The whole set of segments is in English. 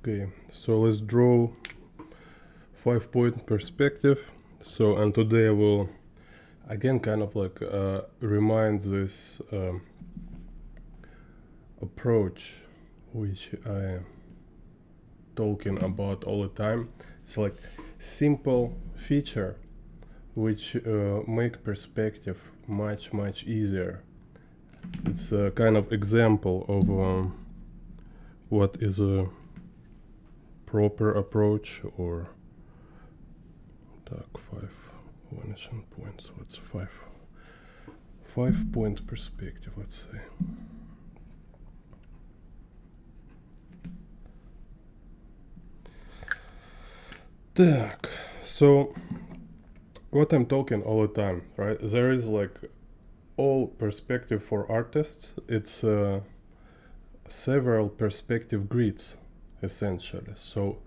Okay, so let's draw 5-point perspective. So, and today I will again kind of like remind this approach which I talking about all the time. It's like simple feature which make perspective much easier. It's a kind of example of what is a proper approach, or так, 5 vanishing points. Let's 5-point perspective, let's say. Так, so what I'm talking all the time, right? There is like all perspective for artists. It's several perspective grids essentially. So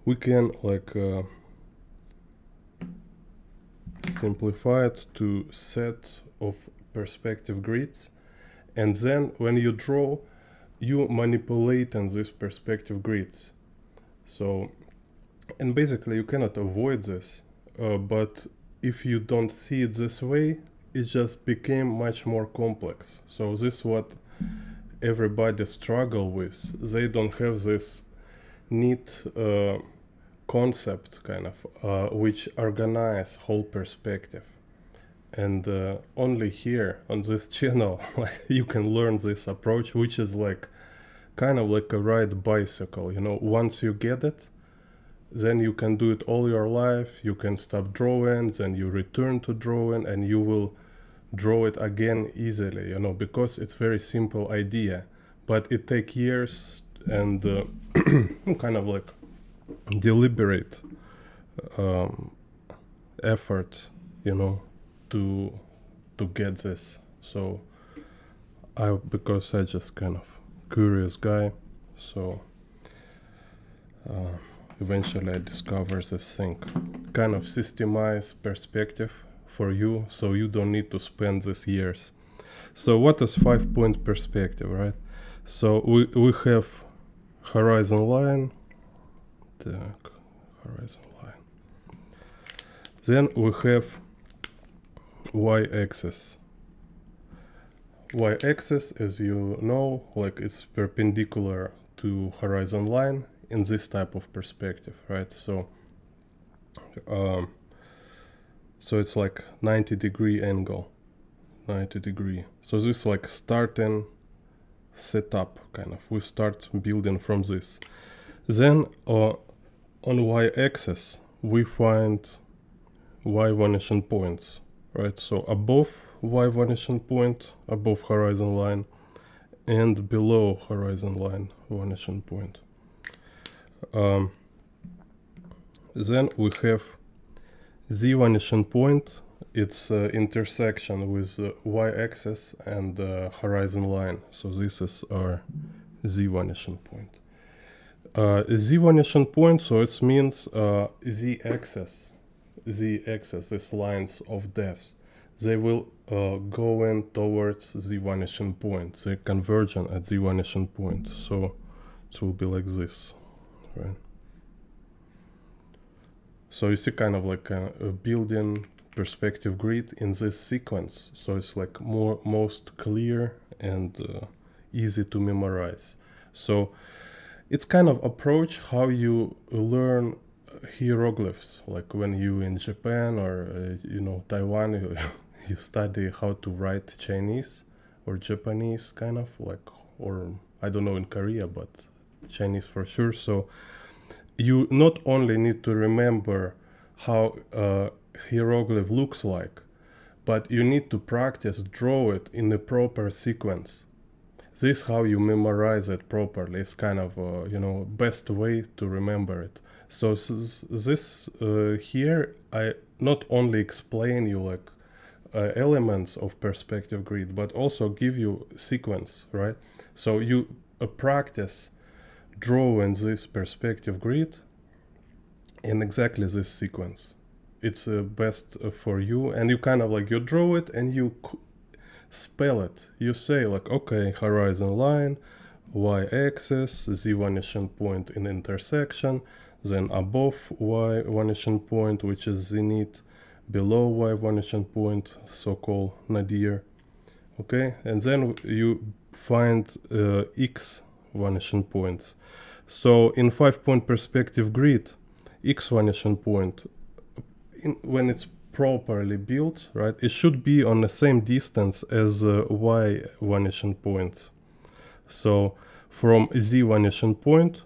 we can like simplify it to set of perspective grids, and then when you draw, you manipulate on these perspective grids. So, and basically you cannot avoid this, but if you don't see it this way, it just became much more complex. So this is what everybody struggle with. They don't have this neat concept kind of which organize whole perspective, and only here on this channel you can learn this approach, which is like kind of like a ride bicycle, you know. Once you get it, then you can do it all your life. You can stop drawing, then you return to drawing, and you will draw it again easily, you know, because it's very simple idea, but it take years and kind of like deliberate effort, you know, to get this. So because I just kind of curious guy, so eventually I discovered this thing, kind of systemize perspective for you, so you don't need to spend these years. So what is 5-point perspective, right? So we have horizon line, horizon line. Then we have y-axis. Y-axis, as you know, like it's perpendicular to horizon line in this type of perspective, right? So so it's like 90-degree angle, 90-degree. So this like starting setup kind of. We start building from this. Then on y-axis we find y vanishing points, right? So above y vanishing point, above horizon line, and below horizon line vanishing point. Then we have z vanishing point. It's intersection with y-axis and horizon line. So this is our z vanishing point. Z vanishing point, so it means z-axis, these lines of depth, they will go in towards the vanishing point. They convergent at the vanishing point. So it will be like this, right? So you see kind of like a building perspective grid in this sequence. So it's like most clear and easy to memorize. So it's kind of approach how you learn hieroglyphs, like when you in Japan or you know, Taiwan, you study how to write Chinese or Japanese kind of like, or I don't know in Korea, but Chinese for sure. So you not only need to remember how hieroglyph looks like, but you need to practice draw it in the proper sequence. This is how you memorize it properly. It's kind of you know, best way to remember it. So this here I not only explain you like elements of perspective grid, but also give you sequence, right? So you practice drawing this perspective grid in exactly this sequence. It's best for you, and you kind of like you draw it and you spell it. You say like, okay, horizon line, y-axis, z vanishing point in intersection, then above y vanishing point, which is zenith, below y vanishing point, so-called nadir. Okay, and then you find x vanishing points. So in 5-point perspective grid, x vanishing point, when it's properly built, right, it should be on the same distance as y vanishing points. So from z vanishing point,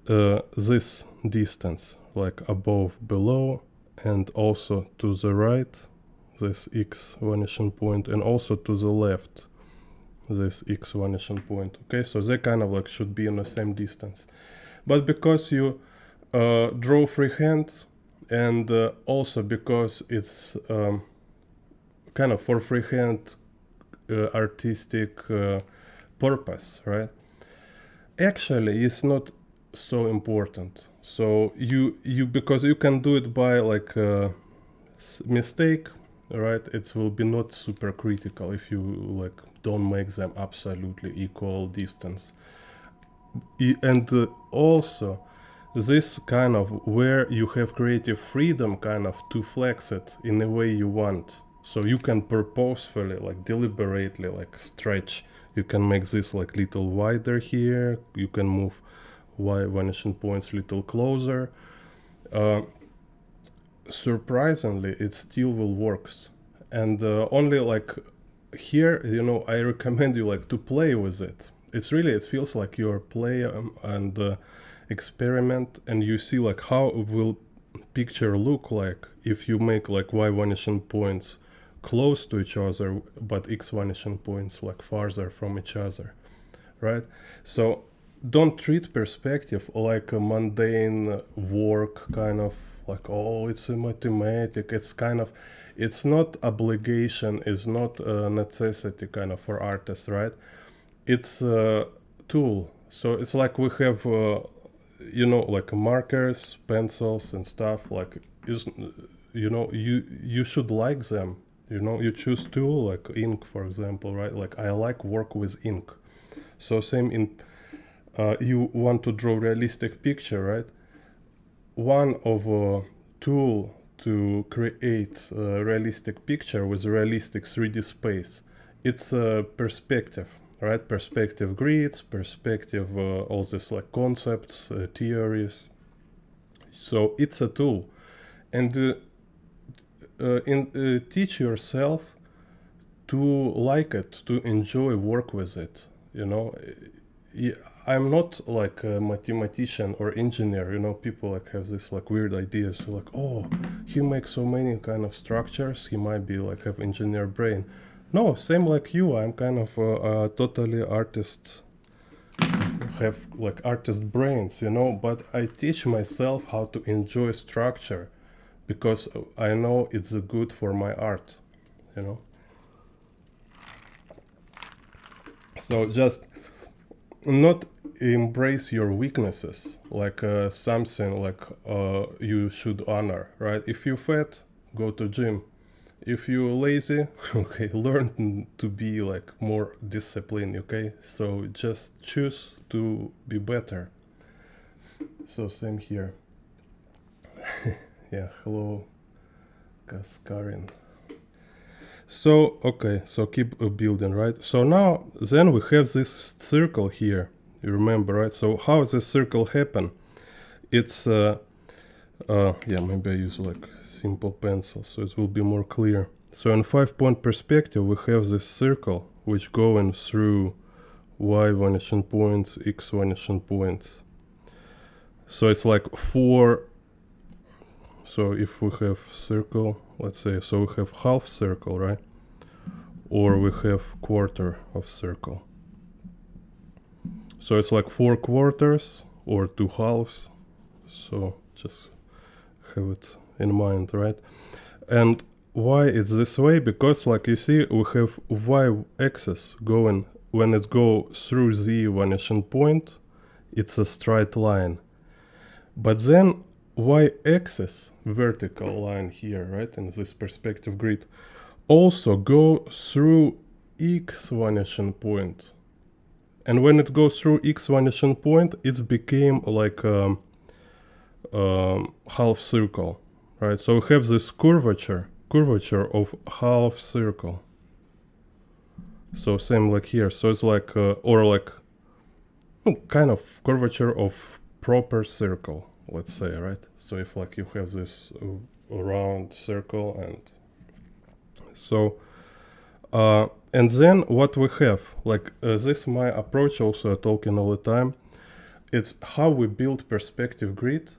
this distance, like above, below, and also to the right, this x vanishing point, and also to the left, this x vanishing point. Okay, so they kind of like should be in the same distance. But because you draw freehand, and also because it's kind of for freehand artistic purpose, right? Actually, it's not so important. So you because you can do it by like mistake, right? It will be not super critical if you like don't make them absolutely equal distance. And also this kind of where you have creative freedom kind of to flex it in the way you want. So you can purposefully, like deliberately, like stretch. You can make this like little wider here. You can move y vanishing points little closer. Surprisingly, it still will works. And only like here, you know, I recommend you like to play with it. It's really, it feels like you're play and experiment, and you see like how will picture look like if you make like y vanishing points close to each other, but x vanishing points like farther from each other, right? So don't treat perspective like a mundane work, kind of like, oh, it's a mathematic. It's kind of, it's not obligation, it's not a necessity kind of for artists, right? It's a tool. So it's like we have you know, like markers, pencils and stuff, like is, you know, you should like them, you know. You choose tool like ink, for example, right? Like I like work with ink. So same in you want to draw realistic picture, right? One of a tool to create a realistic picture with realistic 3D space, it's a perspective, right? Perspective grids, perspective, all this like concepts, theories. So it's a tool, and teach yourself to like it, to enjoy work with it. You know, I'm not like a mathematician or engineer. You know, people like have this like weird ideas, like, oh, he makes so many kind of structures, he might be like have engineer brain. No, same like you. I'm kind of a totally artist, have like artist brains, you know. But I teach myself how to enjoy structure because I know it's good for my art, you know. So just not embrace your weaknesses like something like you should honor, right? If you fat, go to gym. If you lazy, okay, learn to be like more disciplined, okay? So just choose to be better. So same here. Yeah, hello Kaskarin. So okay, so keep building, right? So now then we have this circle here, you remember, right? So how does this circle happen? It's yeah, maybe I use like simple pencil so it will be more clear. So in 5-point perspective we have this circle which going through y vanishing points, x vanishing points. So it's like 4. So if we have circle, let's say, so we have half circle, right? Or we have quarter of circle. So it's like 4 quarters or 2 halves. So just have it in mind, right? And why it's this way? Because like you see, we have y-axis going, when it go through the vanishing point, it's a straight line. But then y-axis, vertical line here, right, in this perspective grid, also go through x vanishing point. And when it goes through x vanishing point, it became like half circle, right? So we have this curvature of half circle. So same like here. So it's like or like kind of curvature of proper circle, let's say, right? So if like you have this round circle, and so and then what we have, like this is my approach also talking all the time. It's how we build perspective grid.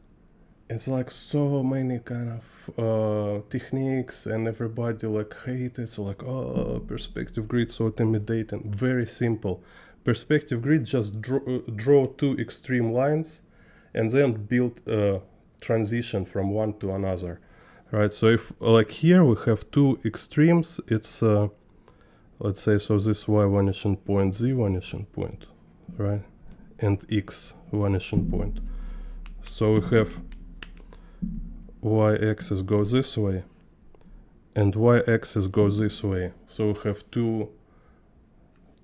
It's like so many kind of techniques, and everybody like hate it. So like, oh, perspective grid so intimidating. Very simple. Perspective grid just draw two extreme lines and then build a transition from one to another, right? So if like here we have two extremes, it's let's say, so this y vanishing point, z vanishing point, right? And x vanishing point. So we have y-axis goes this way and y-axis goes this way. So we have two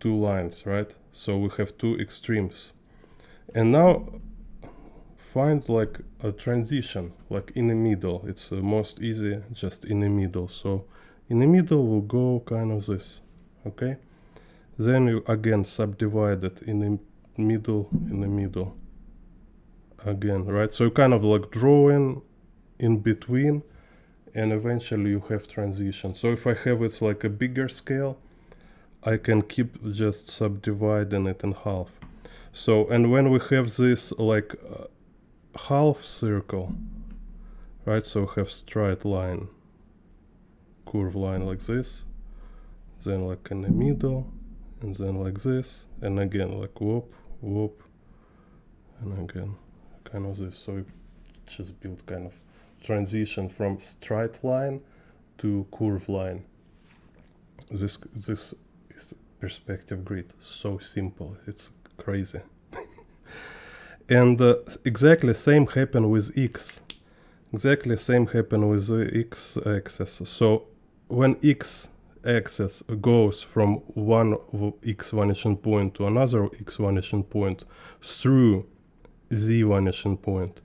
lines, right? So we have two extremes. And now find like a transition, like in the middle. It's most easy just in the middle. So in the middle we'll go kind of this, okay? Then you again subdivide it in the middle, again, right? So you kind of like drawing in between, and eventually you have transition. So if I have it's like a bigger scale, I can keep just subdividing it in half. So, and when we have this like half circle, right? So we have straight line, curve line like this, then like in the middle, and then like this, and again like whoop, whoop, and again kind of this. So we just build kind of transition from straight line to curve line. This is perspective grid. So simple, it's crazy. And exactly same happen with x. Exactly same happen with the x-axis. So when x-axis goes from one x vanishing point to another x vanishing point through z vanishing point,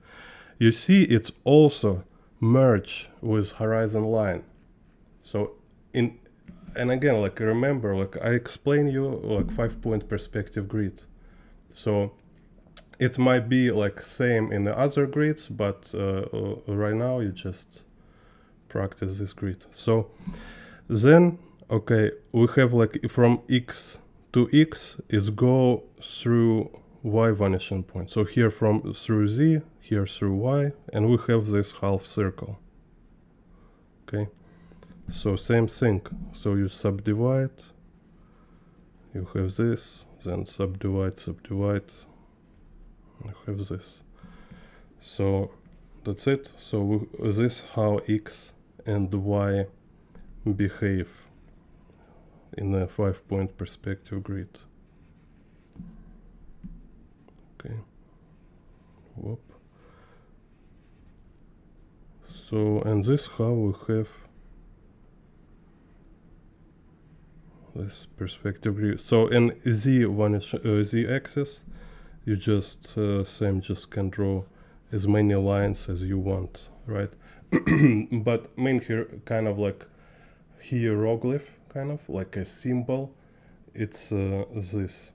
you see it's also merge with horizon line. So and again, like remember, like I explain you like 5-point perspective grid. So it might be like same in the other grids, but right now you just practice this grid. So then, okay, we have like from x to x is go through y vanishing point. So here from through z, here through y, and we have this half circle. Okay, so same thing. So you subdivide, you have this, then subdivide, you have this. So that's it. So this how x and y behave in a 5-point perspective grid. Okay. Whoop. So, and this how we have this perspective grid. So in z axis, you just same just can draw as many lines as you want, right? But main here kind of like hieroglyph, kind of like a symbol. It's this.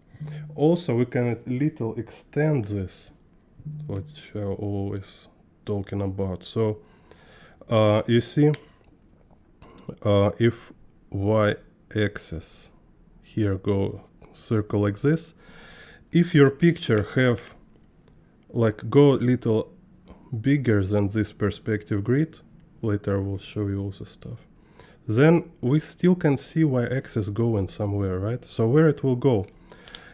Also, we can a little extend this, which I'm always talking about. So you see, if y-axis here go circle like this, if your picture have like go little bigger than this perspective grid, later I will show you also stuff, then we still can see y-axis going somewhere, right? So where it will go?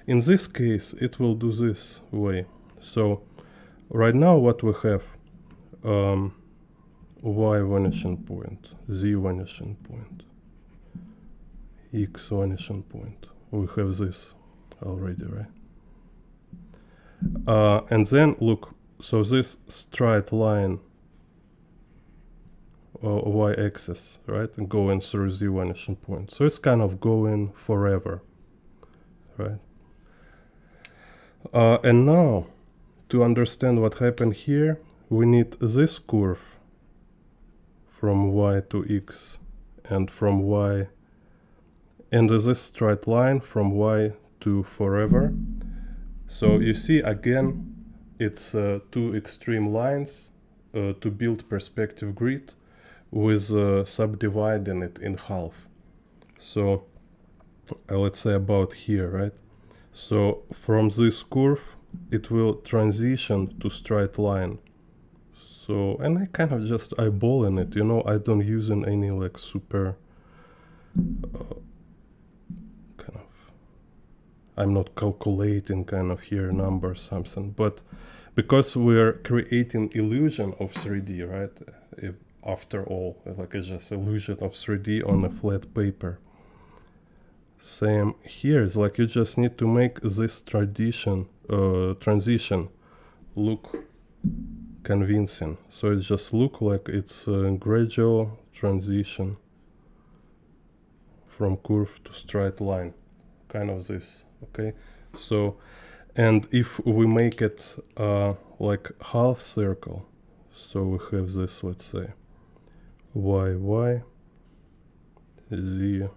In this case, it will do this way. So right now what we have, y vanishing point, z vanishing point, x vanishing point. We have this already, right? And then look, so this straight line y-axis, right, and going through z vanishing point. So it's kind of going forever, right? And now, to understand what happened here, we need this curve from y to x, and from y, and this straight line from y to forever. So you see, again, it's two extreme lines to build perspective grid with subdividing it in half. So let's say about here, right? So from this curve, it will transition to straight line. So, and I kind of just eyeballing it, you know, I don't using any like super kind of, I'm not calculating kind of here number something, but because we're creating illusion of 3D, right? If, after all, like it's just illusion of 3D on a flat paper. Same here, it's like you just need to make this transition look convincing. So it just look like it's a gradual transition from curve to straight line, kind of this, okay? So, and if we make it like half circle, so we have this, let's say, y, z,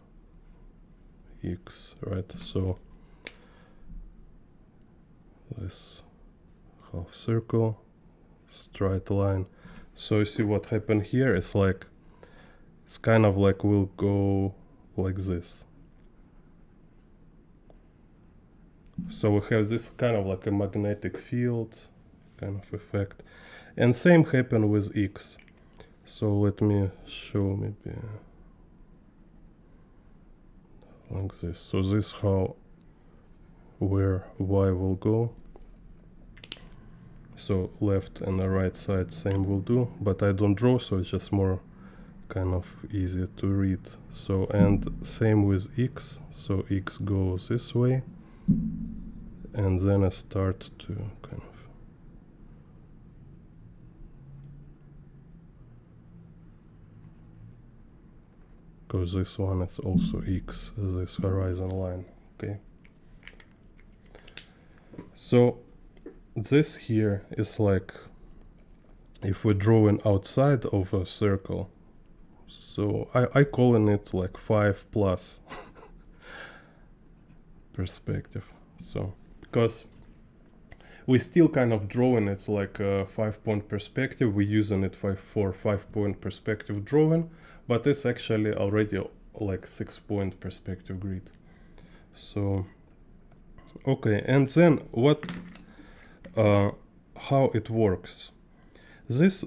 x, right? So this half circle, straight line. So you see what happened here is like, it's kind of like we'll go like this. So we have this kind of like a magnetic field kind of effect. And same happen with x. So let me show maybe like this. So this how where y will go. So left and the right side same will do, but I don't draw, so it's just more kind of easy to read. So, and same with x. So x goes this way, and then I start to kind of because this one is also x, this horizon line, okay? So this here is like if we're drawing outside of a circle, so I calling it like 5 plus perspective. So because we still kind of drawing it like a 5-point perspective, we're using it for 5-point perspective drawing, but it's actually already like 6-point perspective grid. So okay, and then what how it works. This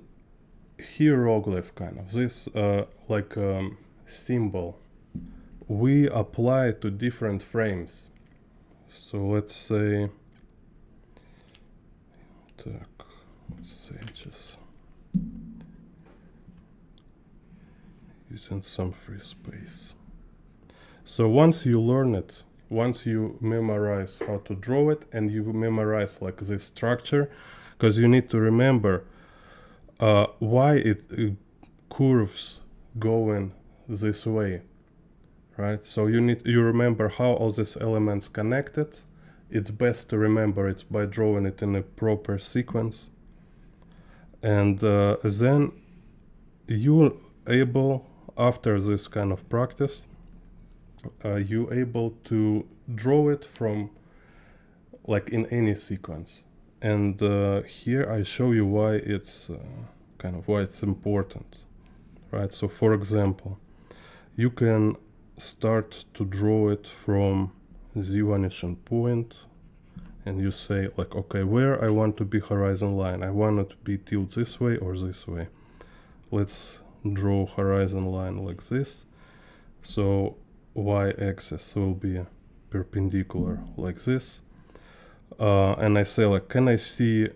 hieroglyph kind of, this like symbol, we apply to different frames. So let's say, let's say just using some free space. So once you learn it, once you memorize how to draw it, and you memorize like this structure, because you need to remember why it curves going this way, right? So you remember how all these elements connected. It's best to remember it by drawing it in a proper sequence, and then you able, after this kind of practice, you able to draw it from like in any sequence. And here I show you why it's kind of why it's important, right? So for example, you can start to draw it from the vanishing point, and you say like, okay, where I want to be horizon line, I want it to be tilted this way or this way. Let's draw horizon line like this. So y-axis will be perpendicular like this, and I say like, can I see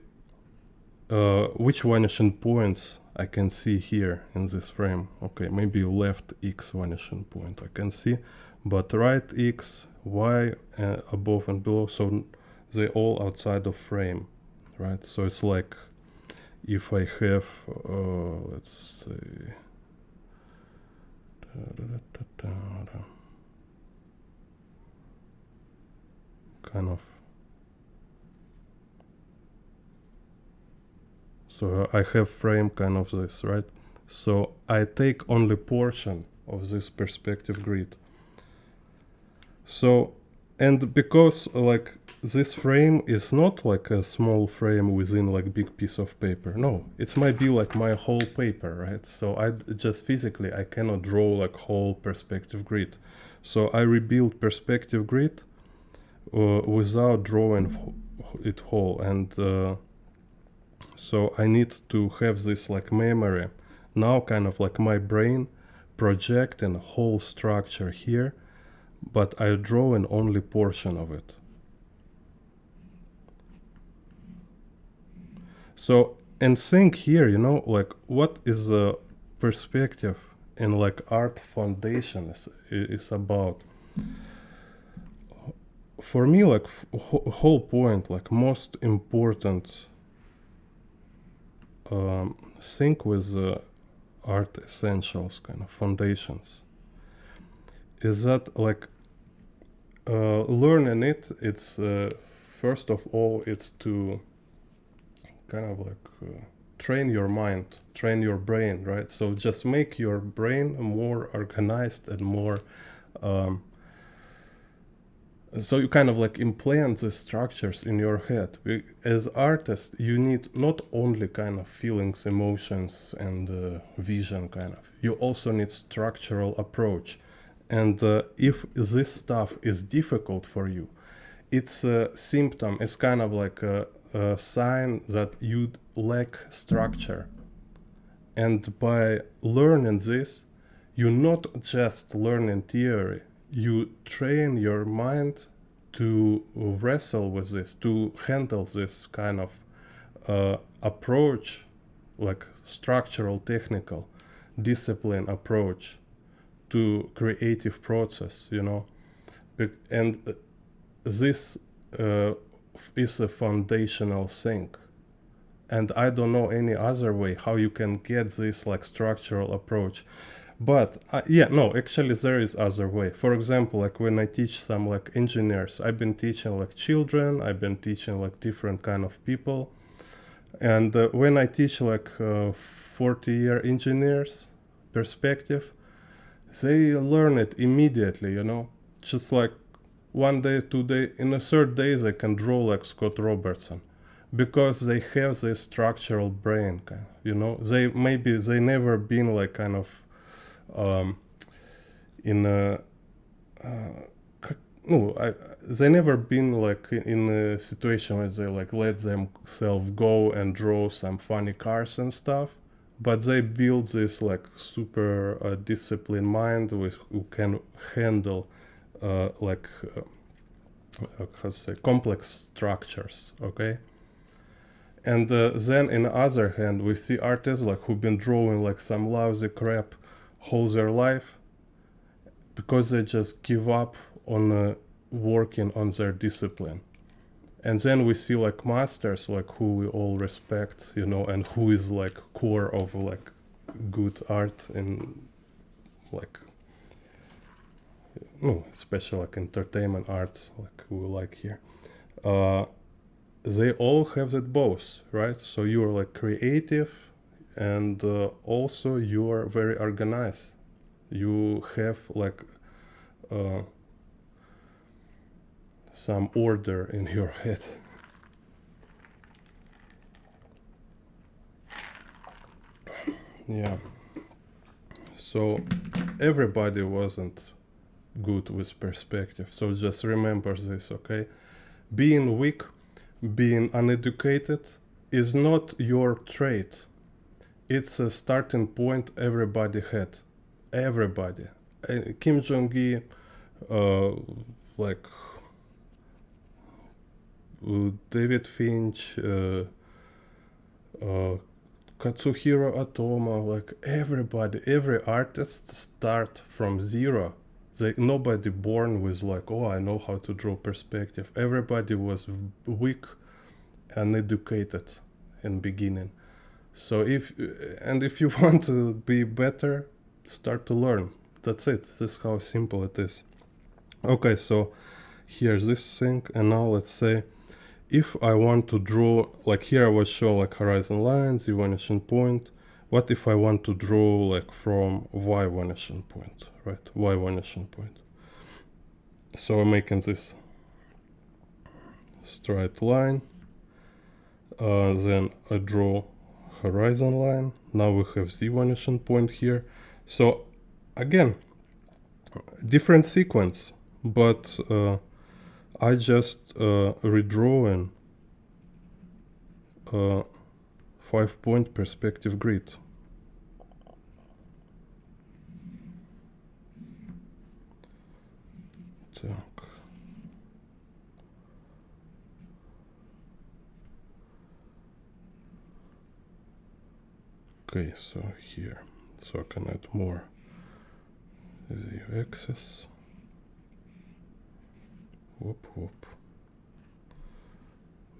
which vanishing points I can see here in this frame? Okay, maybe left x vanishing point I can see, but right x, y above and below, so they all outside of frame, right? So it's like if I have let's say kind of So I have frame kind of this, right? So I take only portion of this perspective grid. So, and because like this frame is not like a small frame within like big piece of paper. No, it might be like my whole paper, right? So I just physically I cannot draw like whole perspective grid. So I rebuild perspective grid without drawing it whole, and so I need to have this like memory. Now kind of like my brain project a whole structure here, but I draw an only portion of it. So, and think here, you know, like what is the perspective in like art foundation is about. For me, like whole point, like most important thing with art essentials, kind of foundations, is that like learning it, it's first of all, it's to kind of like train your mind, train your brain, right? So just make your brain more organized and more so you kind of like implant the structures in your head. As artists, you need not only kind of feelings, emotions, and vision, kind of. You also need structural approach. And if this stuff is difficult for you, it's a symptom. It's kind of like a sign that you lack structure. And by learning this, you not just learning theory, you train your mind to wrestle with this, to handle this kind of approach, like structural, technical, discipline approach to creative process, you know. And this is a foundational thing. And I don't know any other way how you can get this like structural approach. But yeah, no, actually there is other way. For example, like when I teach some like engineers, I've been teaching like children, I've been teaching like different kind of people. And when I teach like 40-year engineers perspective, they learn it immediately, you know, just like 1 day, 2 day, in a third day they can draw like Scott Robertson, because they have this structural brain, you know. They never been like kind of in a they never been like in a situation where they like let themselves go and draw some funny cars and stuff, but they build this like super disciplined mind who can handle like how to say, complex structures, okay. And then in the other hand, we see artists like who've been drawing like some lousy crap whole their life because they just give up on working on their discipline. And then we see like masters like who we all respect, you know, and who is like core of like good art and like especially like entertainment art like we like here. They all have it both, right? So you are like creative, and also you are very organized. You have like some order in your head. Yeah. So everybody wasn't good with perspective. So just remember this, okay? Being weak, being uneducated is not your trait. It's a starting point everybody had. Everybody. Kim Jong-il, like David Finch, Katsuhiro Otomo, like everybody, every artist start from zero. Nobody born with like, oh, I know how to draw perspective. Everybody was weak and educated in beginning. So if you want to be better, start to learn. That's it. This is how simple it is. Okay, so here's this thing, and now let's say if I want to draw, like here I was shown like horizon line, z vanishing point. What if I want to draw like from y vanishing point, right? Y vanishing point. So I'm making this straight line. Then I draw horizon line. Now we have z vanishing point here. So again, different sequence, but I just redrawing 5-point perspective grid. Так. Okay, so here, so I can add more z-axis. Whoop whoop.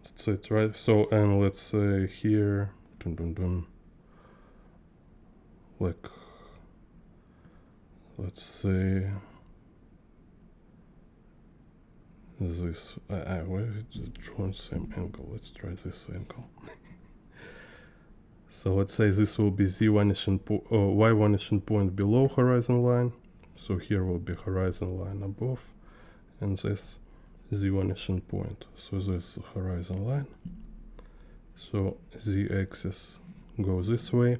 That's it, right? So, and let's say here, dun dun dun, like, let's say this. Why is it drawn same angle? Let's try this angle. So let's say this will be z vanishing y vanishing point below horizon line. So here will be horizon line above, and this z vanishing point. So this horizon line. So z axis goes this way.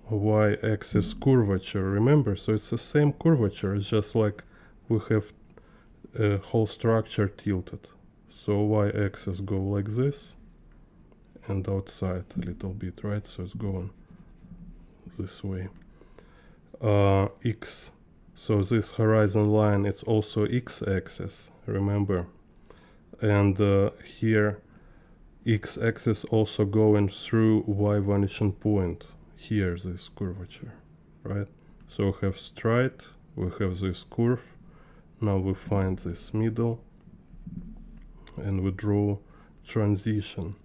Y axis curvature, remember? So it's the same curvature. It's just like we have a whole structure tilted. So y axis go like this, and outside a little bit, right? So it's going this way. X, so this horizon line, it's also x-axis, remember? And here x-axis also going through y vanishing point, here this curvature, right? So we have straight, we have this curve. Now we find this middle and we draw transition.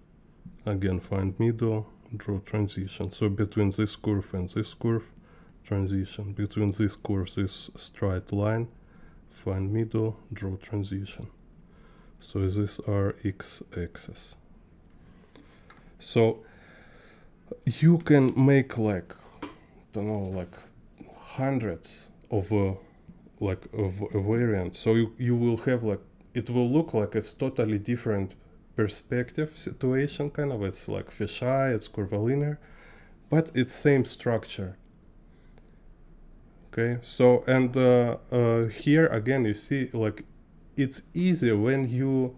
Again, find middle, draw transition. So between this curve and this curve, transition. Between this curve, this straight line, find middle, draw transition. So these are x-axis. So you can make like, don't know, like hundreds of variants. So you will have like, it will look like it's totally different perspective situation, kind of. It's like fisheye, it's curvilinear, but it's same structure. Okay, so and here again you see like it's easy when you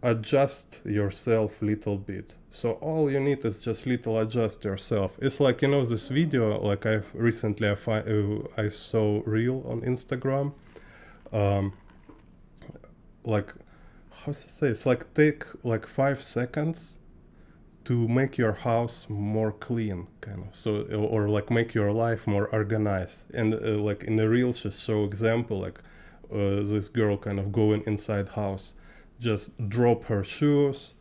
adjust yourself little bit. So all you need is just little adjust yourself. It's like, you know, this video like I've recently I saw reel on Instagram, like how to say, it's like take like 5 seconds to make your house more clean, kind of. So or like make your life more organized. And like in the reel just show example like this girl kind of going inside house, just drop her shoes,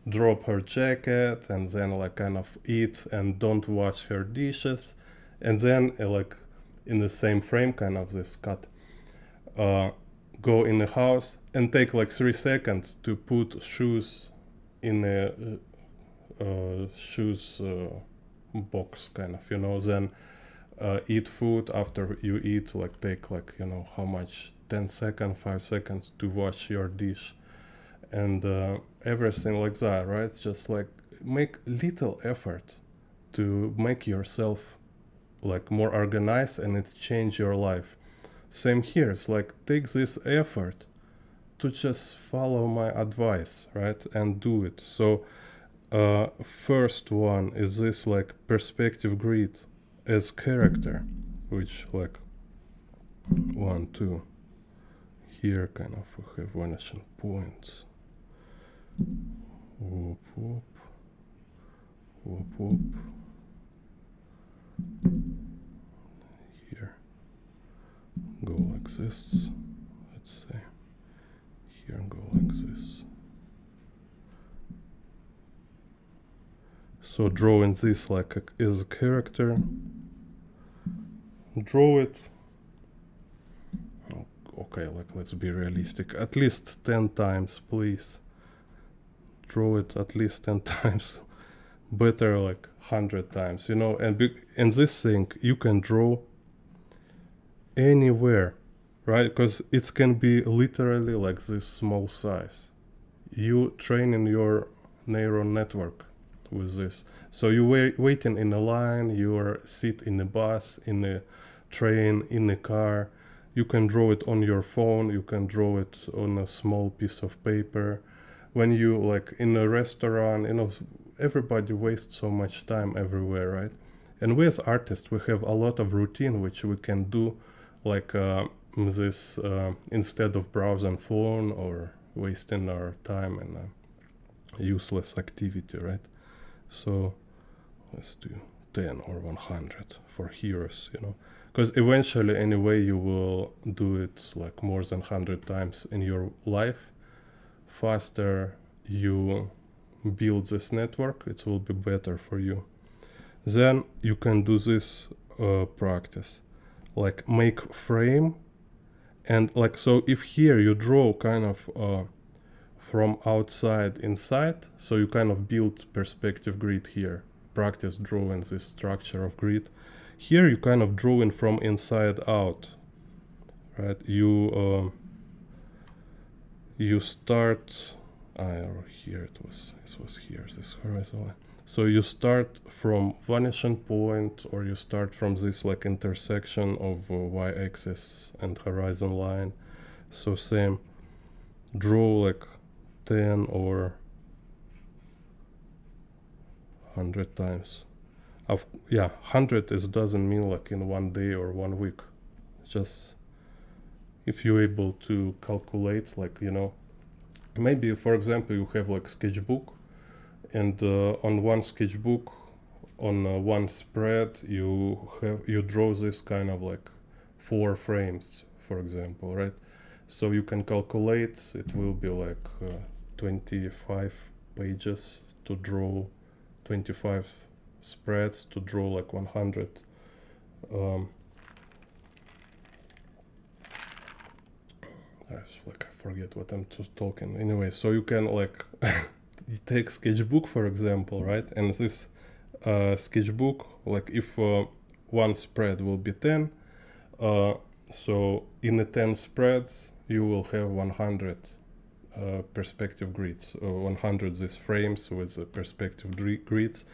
drop her jacket, and then like kind of eat and don't wash her dishes, and then like in the same frame, kind of this cut, go in the house and take like 3 seconds to put shoes in a shoes box, kind of, you know. Then eat food. After you eat, like take like, you know, how much, 10 seconds, 5 seconds to wash your dish, and everything like that, right? Just like make little effort to make yourself like more organized, and it's change your life. Same here, it's like take this effort to just follow my advice, right, and do it. So first one is this like perspective grid as character, which like 1, 2, here kind of we have vanishing points. Whoop whoop, whoop whoop. Here, go like this. Let's say here go like this. So drawing this like as a character, draw it. okay, like let's be realistic, at least 10 times, please. Draw it at least 10 times. Better like 100 times, you know. And this thing you can draw anywhere, right? Because it can be literally like this small size. You train in your neural network with this. So you waiting in a line, you are sit in a bus, in a train, in a car. You can draw it on your phone, you can draw it on a small piece of paper. When you like in a restaurant, you know, everybody wastes so much time everywhere, right? And we as artists, we have a lot of routine which we can do, like this instead of browsing phone or wasting our time in a useless activity, right? So let's do 10 or 100 for heroes, you know, because eventually anyway you will do it like more than 100 times in your life. Faster you build this network, it will be better for you. Then you can do this practice, like make frame, and like, so if here you draw kind of from outside inside, so you kind of build perspective grid here, practice drawing this structure of grid. Here you kind of drawing from inside out, right? You start or here it was here, this horizon line. So you start from vanishing point, or you start from this like intersection of y-axis and horizon line. So same, draw like 10 or 100 times. Yeah, 100 is doesn't mean like in one day or 1 week. It's just if you're able to calculate, like, you know, maybe for example you have like sketchbook, and on one sketchbook, on one spread, you draw this kind of like 4 frames, for example, right? So you can calculate, it will be like 25 pages to draw, 25 spreads to draw like 100 like I forget what I'm talking. Anyway, so you can like you take sketchbook, for example, right? And this sketchbook, like if one spread will be 10, so in the 10 spreads you will have 100 perspective grids, 100 these frames with the perspective grids,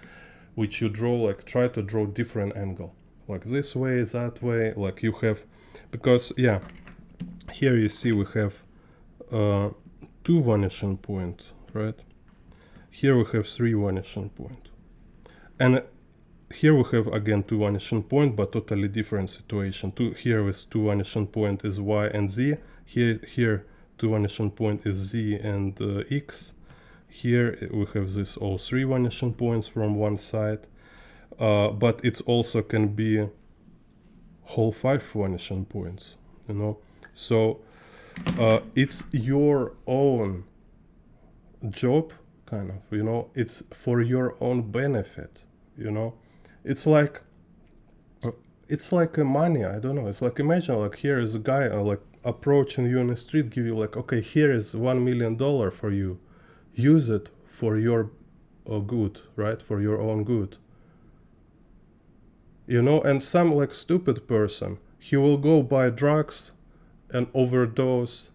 which you draw, like try to draw different angle, like this way, that way, like you have, because yeah, here you see we have 2 vanishing points, right? Here we have 3 vanishing points, and here we have again 2 vanishing points, but totally different situation. Here with 2 vanishing point is y and z. Here 2 vanishing point is z and x. Here we have this all 3 vanishing points from one side, but it also can be whole 5 vanishing points, you know. So it's your own job, kind of, you know, it's for your own benefit, you know. It's like a money, I don't know, it's like, imagine like here is a guy like approaching you on the street, give you like, okay, here is $1 million for you, use it for your good, right? For your own good, you know. And some like stupid person, he will go buy drugs and overdose,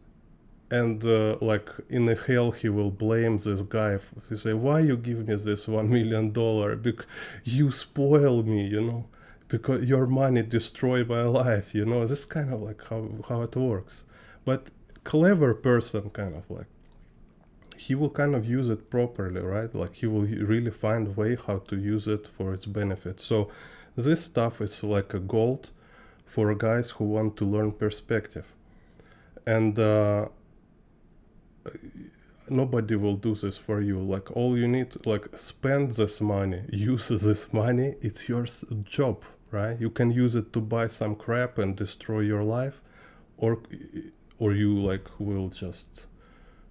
and like in the hell he will blame this guy. He say, why you give me this $1 million? Because you spoil me, you know, because your money destroyed my life, you know. This kind of like how it works. But clever person, kind of like, he will kind of use it properly, right? Like he will really find a way how to use it for its benefit. So this stuff is like a gold for guys who want to learn perspective. And nobody will do this for you. Like all you need, like spend this money, use this money, it's your job, right? You can use it to buy some crap and destroy your life, or you like will just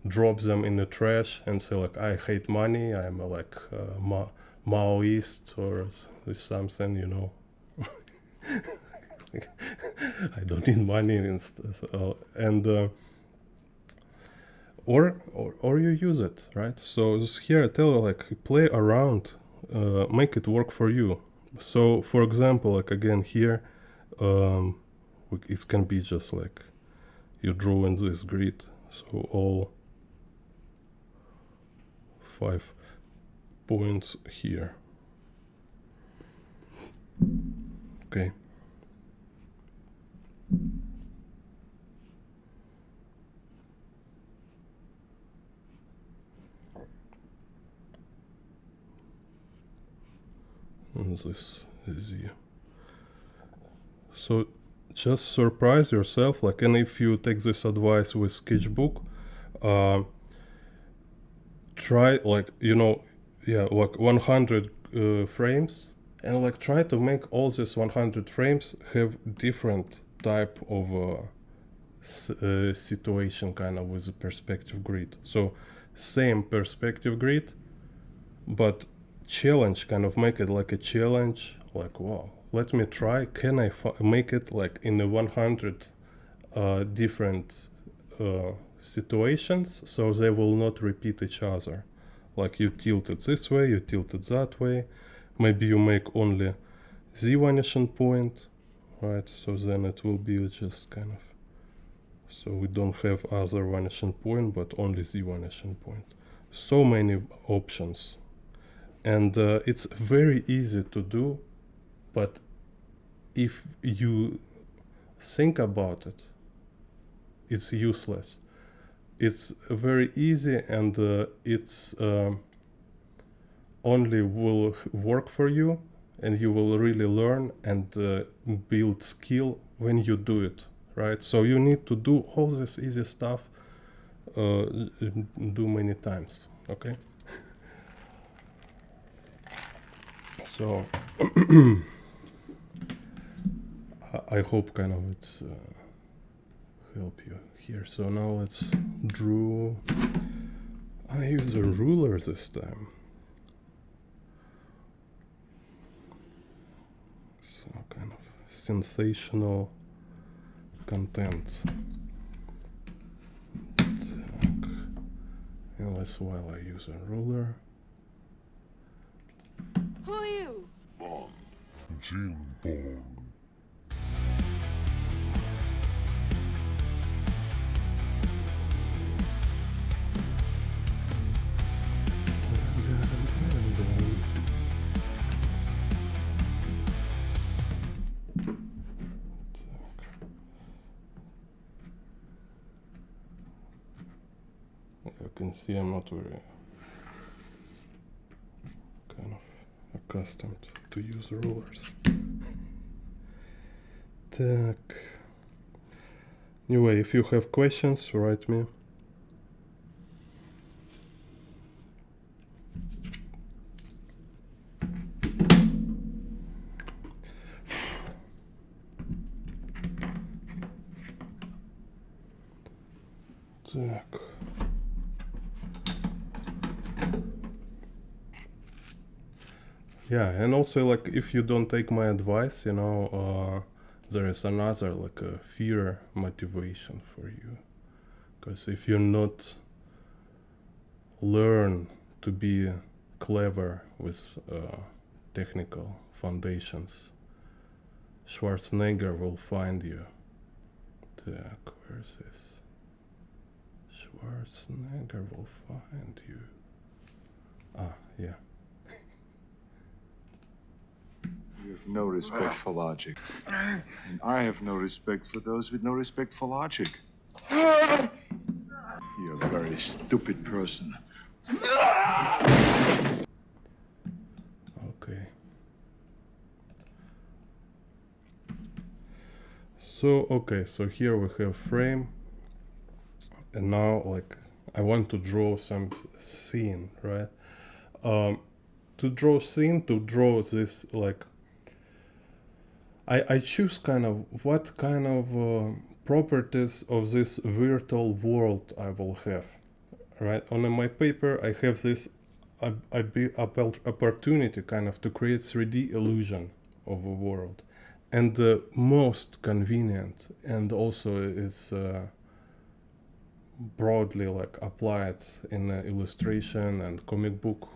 drop them in the trash and say like, I hate money, I'm like Maoist or something, you know. I don't need money and or you use it, right? So here I tell you, like, play around, make it work for you. So for example, like again here, it can be just like you draw in this grid, so all 5 points here. Okay. And this is you. So just surprise yourself, like, and if you take this advice with Sketchbook, try, like, like 100 frames, and like try to make all these 100 frames have different type of situation, kind of, with a perspective grid. So same perspective grid, but challenge, kind of make it like a challenge, like, wow, let me try, can I make it like in the 100 different situations, so they will not repeat each other. Like you tilt it this way, you tilt it that way, maybe you make only the vanishing point, right? So then it will be just kind of, so we don't have other vanishing point, but only the vanishing point. So many options, and it's very easy to do, but if you think about it, it's useless. It's very easy, and it's only will work for you, and you will really learn and build skill when you do it, right? So you need to do all this easy stuff, do many times, okay? So I hope kind of it's help you here. So now let's draw. I use a ruler this time. So kind of sensational content. And that's why I use a ruler. Who are you? Bond. Jim Bond. You can see I'm not very kind of accustomed to use rulers. Так. Anyway, if you have questions, write me. Так. Yeah, and also, like, if you don't take my advice, there is another, like, a fear motivation for you. Because if you not learn to be clever with technical foundations, Schwarzenegger will find you. Так, where is this? Schwarzenegger will find you. Ah, yeah. You have no respect for logic. And I have no respect for those with no respect for logic. You're a very stupid person. Okay. So here we have frame, and now, like, I want to draw some scene, right? To draw scene, to draw this, like, I choose kind of what kind of properties of this virtual world I will have, right? On my paper, I have this opportunity kind of to create 3D illusion of a world. and the most convenient, and also is broadly like applied in illustration and comic book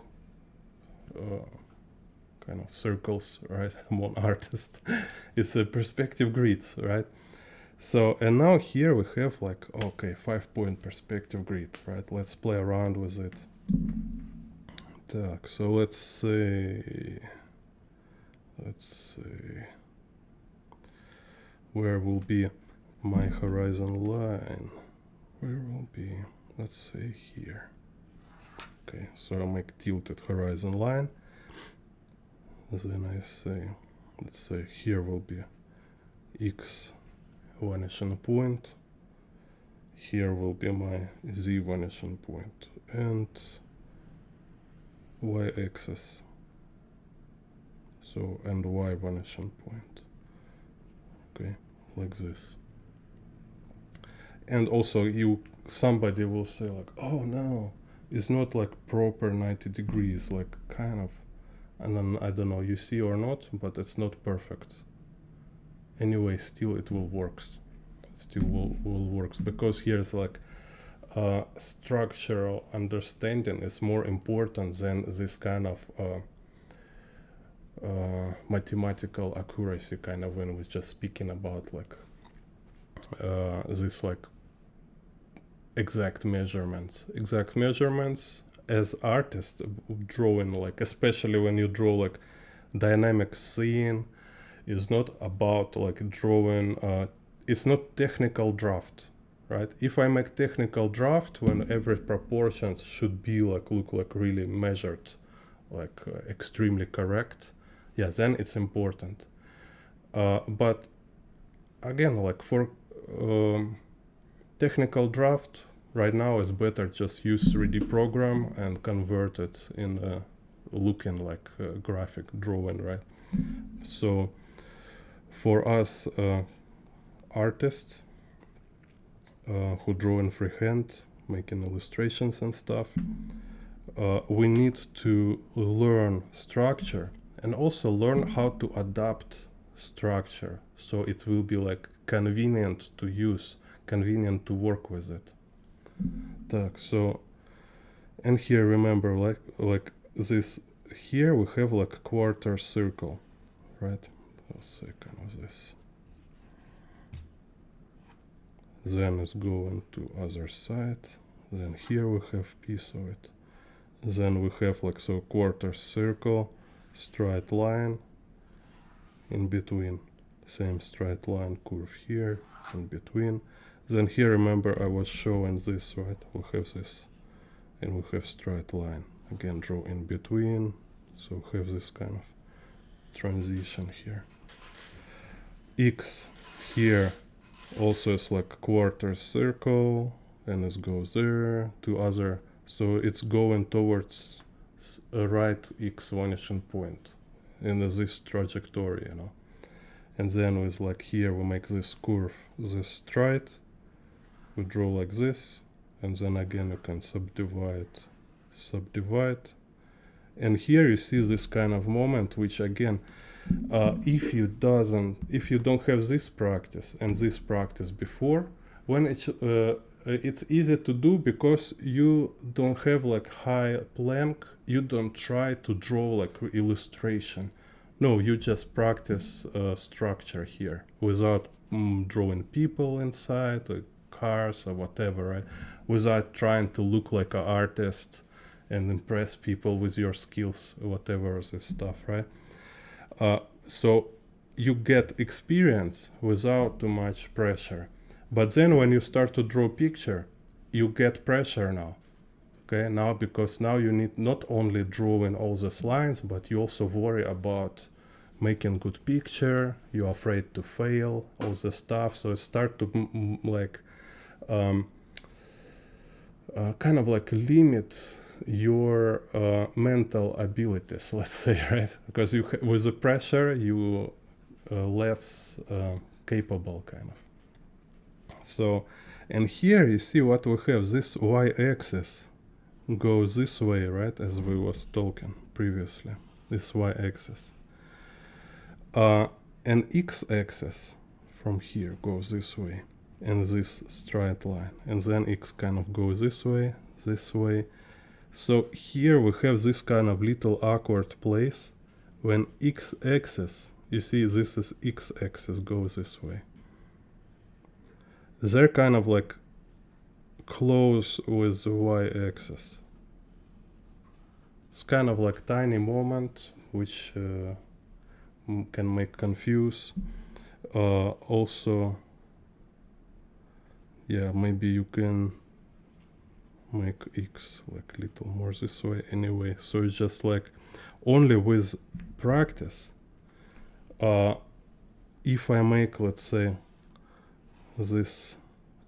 kind of circles, right, among artists. It's a perspective grids, right? So, and now here we have like, okay, 5-point perspective grid, right? Let's play around with it. Так, so let's see, where will be my horizon line? Where will be, let's say here. Okay, so I'll make tilted horizon line. Then I say, let's say here will be X vanishing point. Here will be my Z vanishing point and Y axis. So, and Y vanishing point. Okay, like this. And also somebody will say like, oh no, it's not like proper 90 degrees, like kind of, and then I don't know, you see or not, but it's not perfect. Anyway, still it will works. Still will works, because here's like structural understanding is more important than this kind of mathematical accuracy, kind of, when we're just speaking about like this like exact measurements as artists drawing, like especially when you draw like dynamic scene, is not about like drawing it's not technical draft, right? If I make technical draft when every proportions should be like look like really measured, like extremely correct, yeah, then it's important. But again, like for technical draft right now is better just use 3D program and convert it in looking like graphic drawing, right? So for us artists who draw in freehand, making illustrations and stuff, we need to learn structure and also learn how to adapt structure so it will be like convenient to use, convenient to work with it. Так, so, and here remember like this, here we have like a quarter circle, right? A second of this. Then it's going to other side. Then here we have piece of it. Then we have like so quarter circle, straight line in between. Same straight line curve here in between. Then here remember I was showing this, right? We have this and we have straight line. Again draw in between. So we have this kind of transition here. X here also is like quarter circle and it goes there to other, so it's going towards a right X vanishing point in this trajectory, you know. And then with like here we make this curve, this straight, we draw like this, and then again you can subdivide, and here you see this kind of moment, which again if you don't have this practice and this practice before, when it's easy to do because you don't have like high plank, you don't try to draw like illustration. No, you just practice structure here without drawing people inside, like cars or whatever, right? Without trying to look like an artist and impress people with your skills, whatever this stuff, right? So you get experience without too much pressure. But then when you start to draw picture, you get pressure now. Okay, now because now you need not only drawing all these lines, but you also worry about making good picture. You're afraid to fail, all the stuff. So it start to like kind of like limit your mental abilities, let's say, right? Because you with the pressure you less capable, kind of. So, and here you see what we have. This y-axis goes this way, right? As we was talking previously, this y-axis. and x-axis from here goes this way, and this straight line, and then x kind of goes this way. So here we have this kind of little awkward place when x-axis, you see this is x-axis, goes this way. They're kind of like close with the y-axis. It's kind of like tiny moment which can make confuse. Also, yeah, maybe you can make x like little more this way anyway. So it's just like only with practice, if I make, let's say, this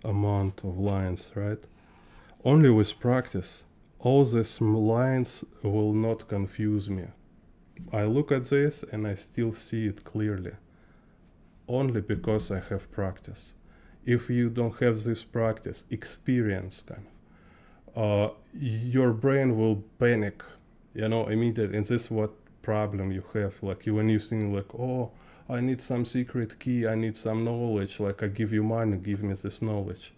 amount of lines, right, only with practice all these lines will not confuse me. I look at this and I still see it clearly, only because I have practice. If you don't have this practice, experience kind of, your brain will panic, you know, immediately. And this is what problem you have, like when you think like, oh, I need some secret key, I need some knowledge, like I give you money, give me this knowledge.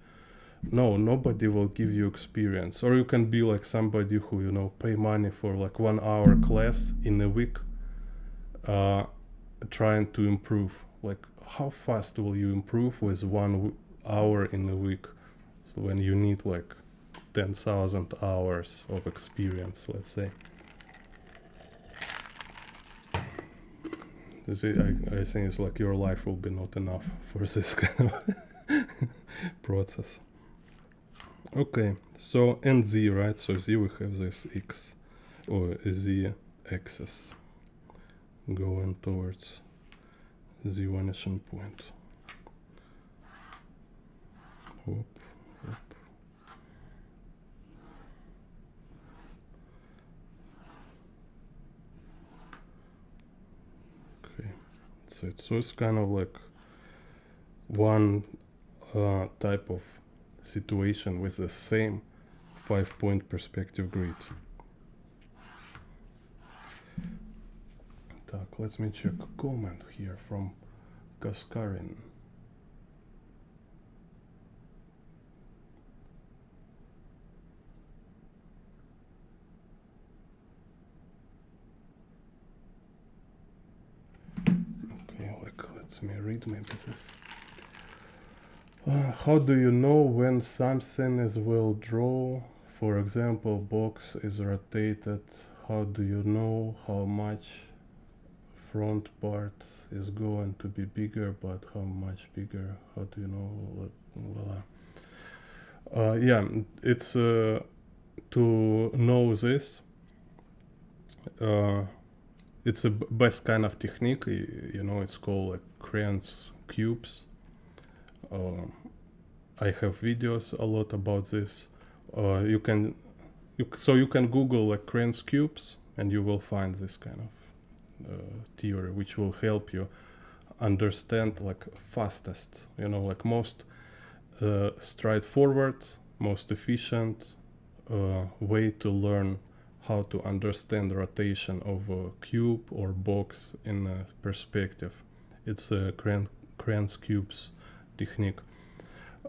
No, nobody will give you experience. Or you can be like somebody who, you know, pay money for like 1 hour class in a week, trying to improve. Like how fast will you improve with 1 hour in a week, so when you need like 10,000 hours of experience, let's say. You see, I think it's like your life will be not enough for this kind of process. Okay, so and z, right? So z, we have this x or z axis going towards the vanishing point. Whoop, whoop. Okay, so it's kind of like one type of situation with the same 5-point perspective grid. Так, let me check a comment here from Kaskarin. Okay, like let me read maybe this. How do you know when something is well drawn? For example, box is rotated. How do you know how much front part is going to be bigger, but how much bigger? How do you know? Yeah, it's to know this. It's a best kind of technique. You know, it's called like Kranz cubes. I have videos a lot about this. You can Google like Kranz cubes and you will find this kind of theory, which will help you understand like fastest, you know, like most straightforward, most efficient way to learn how to understand the rotation of a cube or box in a perspective. It's a Kranz cubes technique.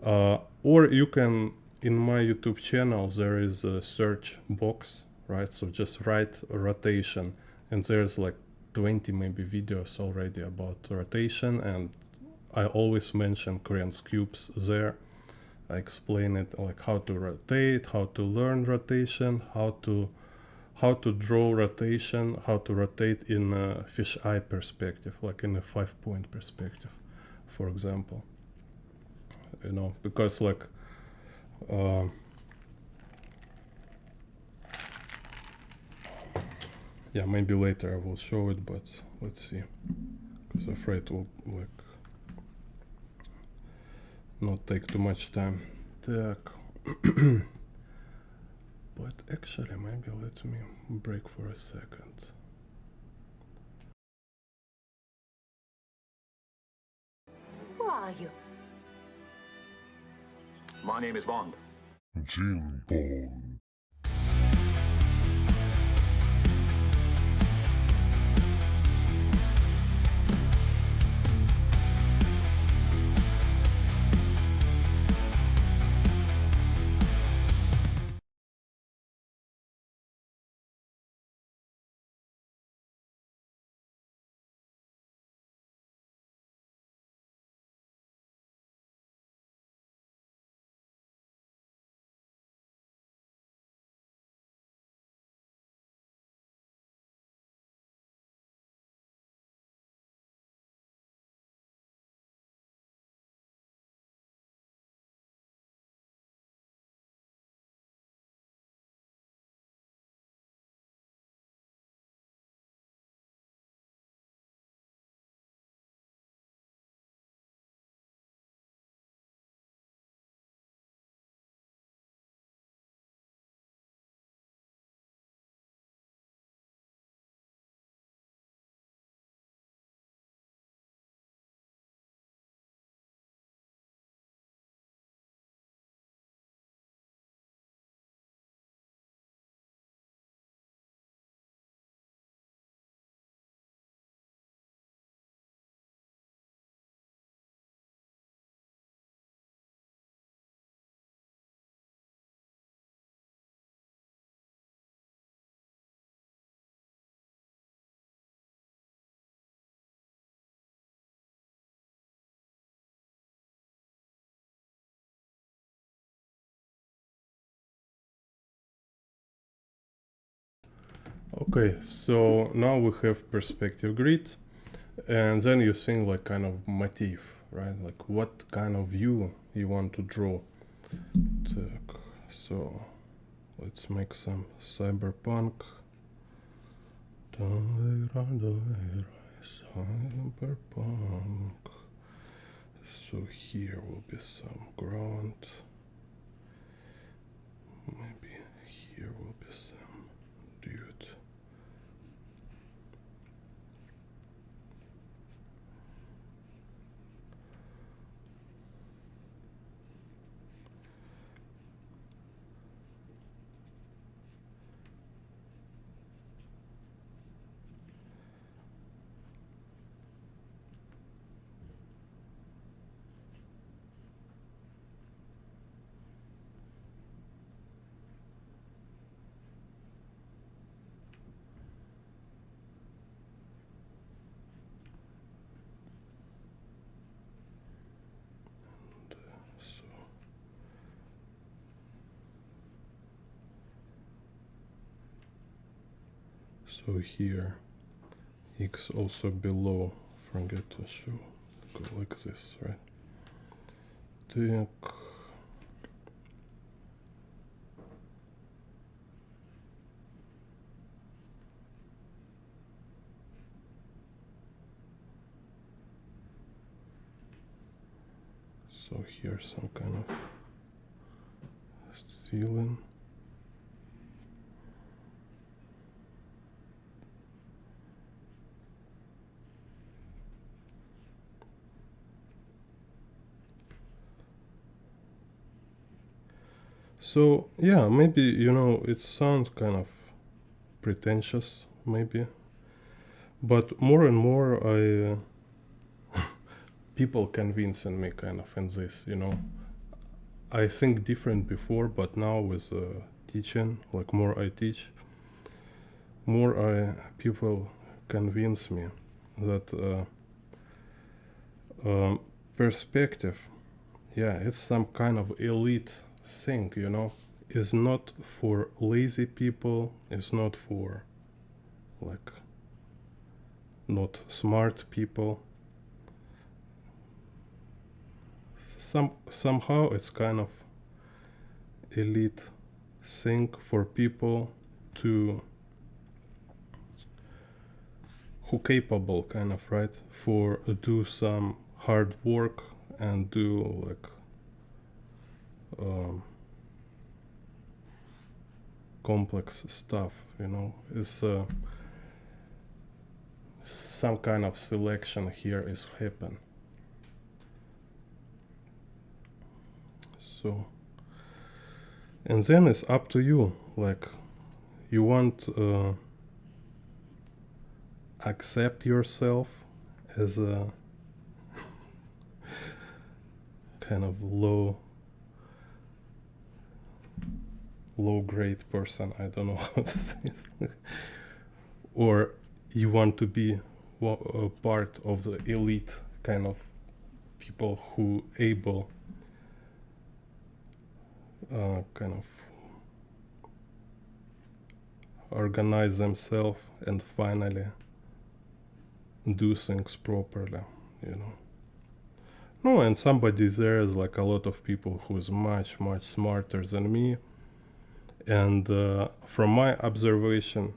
Or you can, in my YouTube channel, there is a search box, right? So just write rotation, and there's like 20 maybe videos already about rotation, and I always mention Kranz cubes there. I explain it like how to rotate, how to learn rotation, how to draw rotation, how to rotate in a fisheye perspective, like in a 5-point perspective, for example. You know, because like yeah, maybe later I will show it, but let's see, because I'm afraid it will like not take too much time. Так. But actually maybe let me break for a second. Who are you? My name is Bond. Jim Bond. Okay, so now we have perspective grid, and then you think like kind of motif, right? Like what kind of view you want to draw. Так, so let's make some cyberpunk. Cyberpunk. So here will be some ground. Maybe here will be some dude. So here X also below, forget to show, go like this, right? Так. So here's some kind of ceiling. So yeah, maybe, you know, it sounds kind of pretentious, maybe, but more and more people convincing me kind of in this, you know. I think different before, but now with teaching, like more I teach, more people convince me that perspective, yeah, it's some kind of elite thing, you know. It's not for lazy people, it's not for like not smart people. Somehow it's kind of elite thing for people to who capable kind of, right, for do some hard work and do like complex stuff, you know. It's some kind of selection here is happen. So, and then it's up to you, like you want accept yourself as a kind of low grade person, I don't know how to say this, or you want to be a part of the elite kind of people who able kind of organize themselves and finally do things properly, you know. No, and somebody there is like a lot of people who's much smarter than me, and from my observation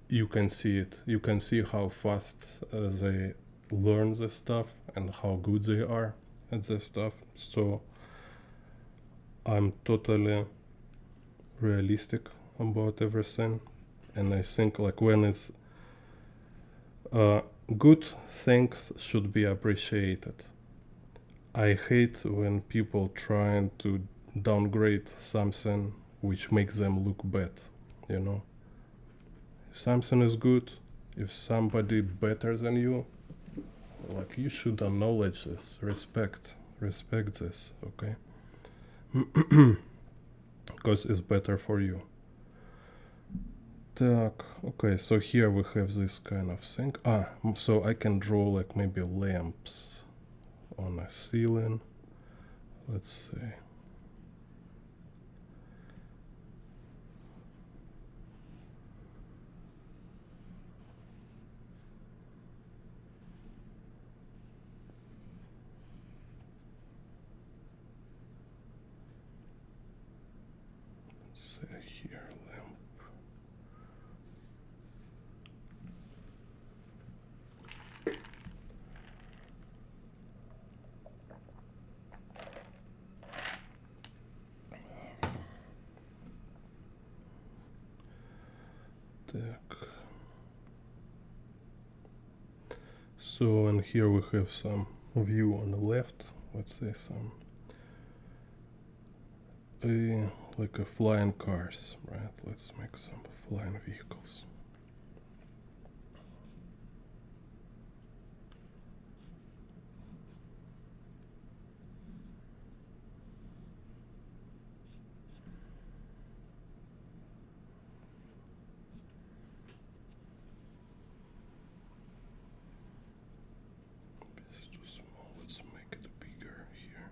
you can see it. You can see how fast they learn this stuff and how good they are at this stuff. So I'm totally realistic about everything, and I think like when it's good things should be appreciated. I hate when people trying to downgrade something which makes them look bad, you know. If something is good, if somebody better than you, like you should acknowledge this, respect this, okay? Because it's better for you. Так, okay, so here we have this kind of thing. So I can draw like maybe lamps on a ceiling. Let's see. So, and here we have some view on the left, let's say some like a flying cars, right? Let's make some flying vehicles. It's too small, let's make it bigger here.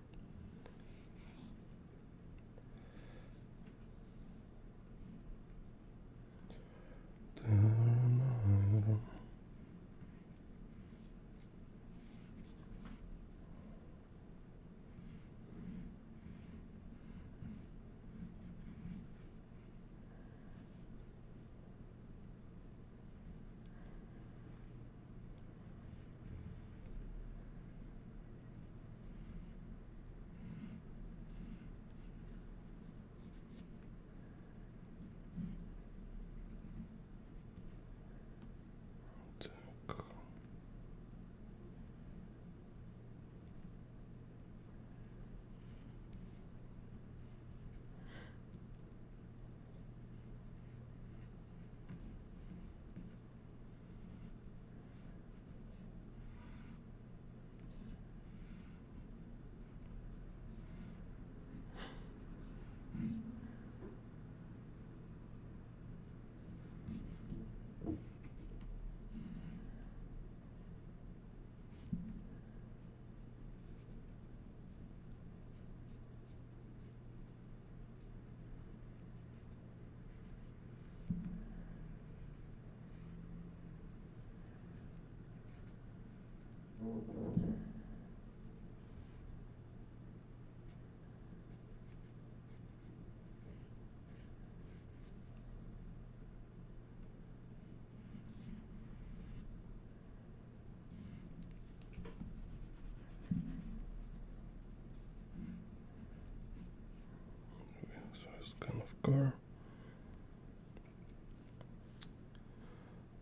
So it's kind of car.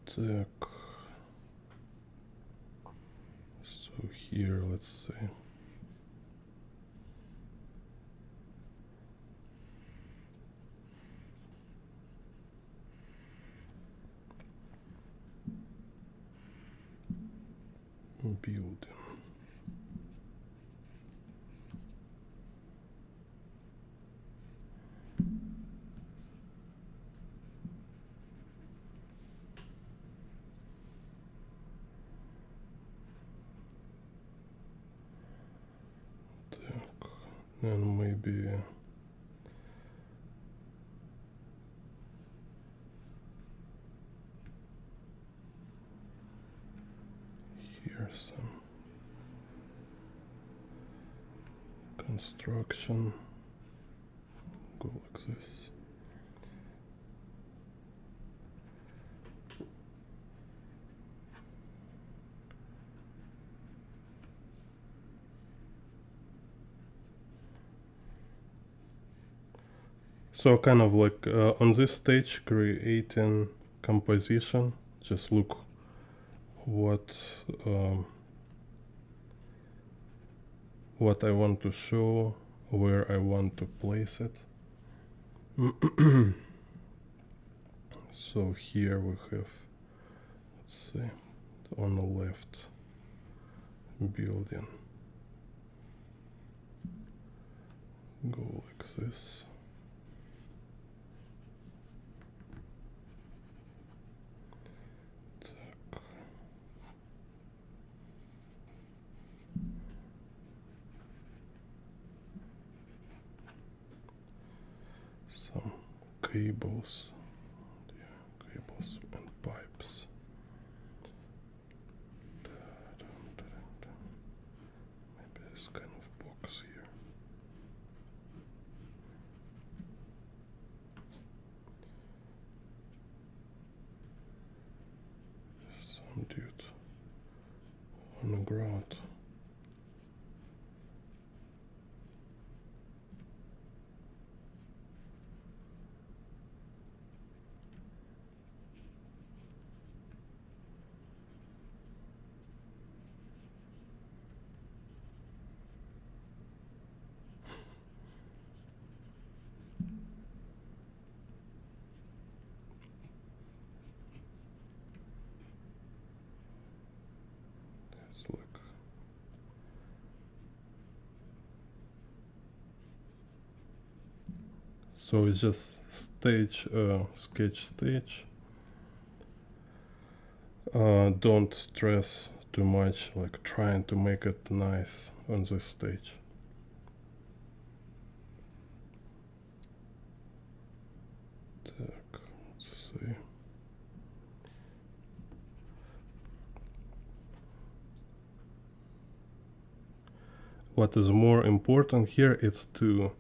Так. So here, let's say building. Так. And maybe here some construction. Go like this. So kind of like on this stage creating composition, just look what I want to show, where I want to place it. So here we have, let's say, on the left, building. Go like this. Так. Some cables. Yeah, cables and pipes. Maybe this kind of box here. Some dude on the ground. So it's just stage, sketch stage. Don't stress too much, like trying to make it nice on this stage. Так, let's see. What is more important here is to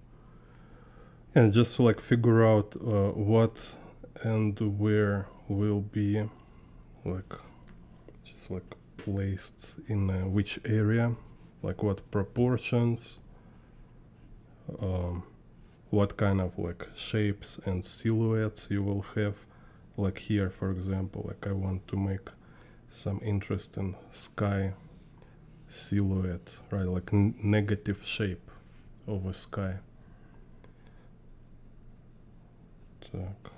just like figure out what and where will be like just like placed in which area, like what proportions, what kind of like shapes and silhouettes you will have. Like here, for example, like I want to make some interesting sky silhouette, right? Like negative shape of a sky. Так.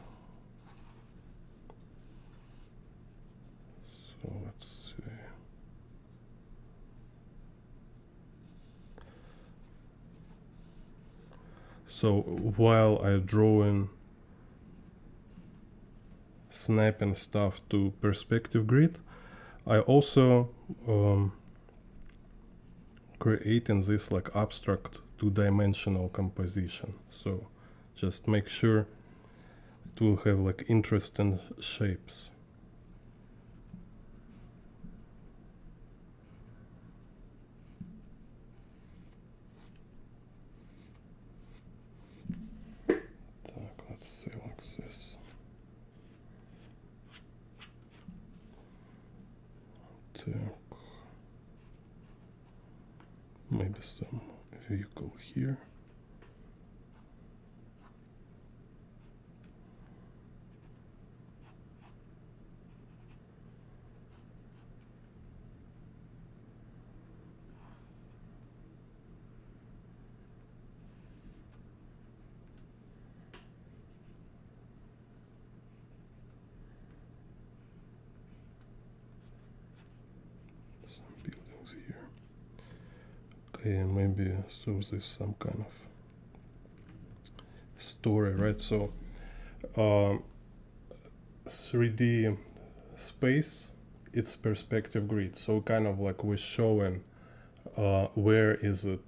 So let's see. So while I drawing, snapping stuff to perspective grid, I also creating this like abstract two-dimensional composition. So just make sure it will have like interesting shapes. Так, let's see like this. Так. Maybe some vehicle here. Some buildings here. Okay, and maybe so this some kind of story, right? So 3D space, it's perspective grid. So kind of like we're showing where is it,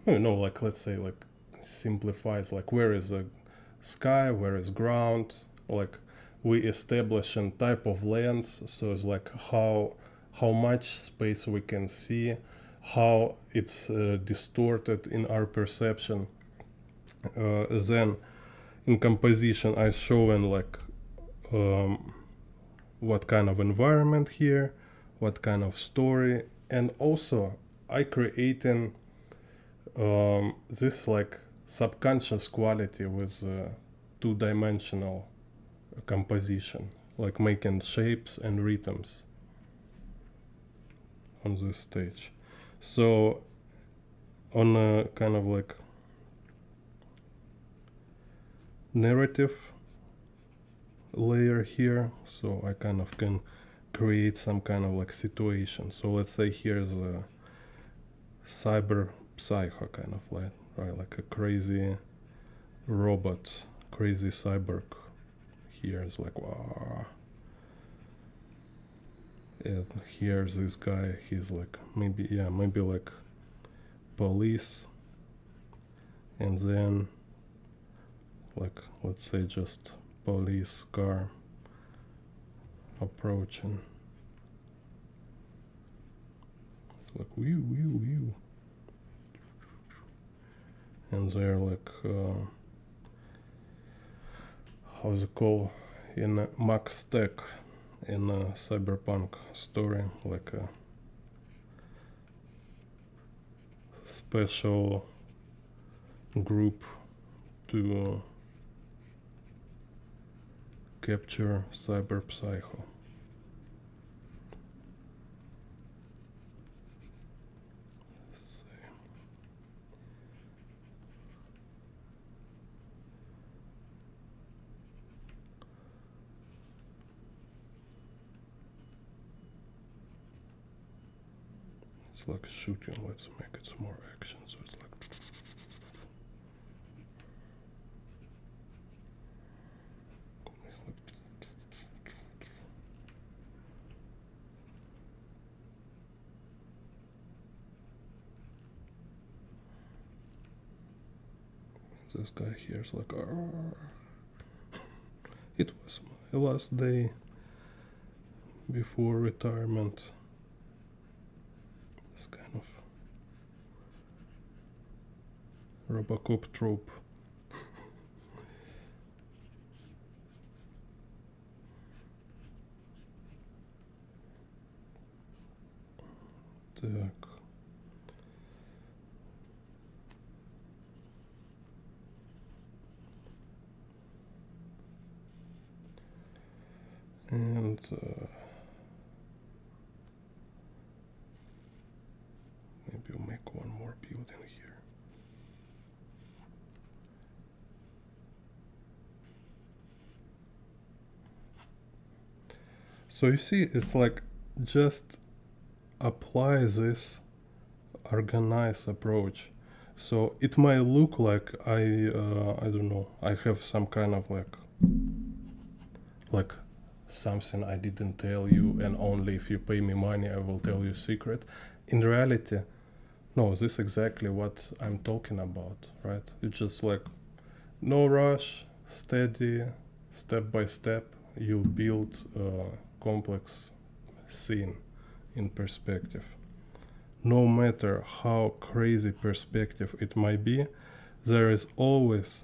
like let's say like simplifies, like where is the sky, where is ground, like we establish a type of lens. So it's like how much space we can see, how it's distorted in our perception. Then in composition I showing like what kind of environment here, what kind of story, and also I creating this like subconscious quality with two-dimensional composition, like making shapes and rhythms on this stage. So on a kind of like narrative layer here, so I kind of can create some kind of like situation. So let's say here's a cyber psycho kind of like, right, like a crazy robot, crazy cyborg. Here is like wow. And here's this guy, he's like maybe like police, and then like let's say just police car approaching, like whew, whew, whew. And they're like how's it called in Max Tech in a cyberpunk story, like a special group to capture cyber psycho. It's like shooting, let's make it some more action, so it's like this guy here is like, "Arr." It was my last day before retirement. This kind of Robocop trope. Так. And maybe we'll make one more building here. So you see, it's like just apply this organized approach. So it might look like I don't know, I have some kind of like something I didn't tell you, and only if you pay me money I will tell you secret. In reality, no, this is exactly what I'm talking about, right? It's just like no rush, steady, step by step, you build a complex scene in perspective. No matter how crazy perspective it might be, there is always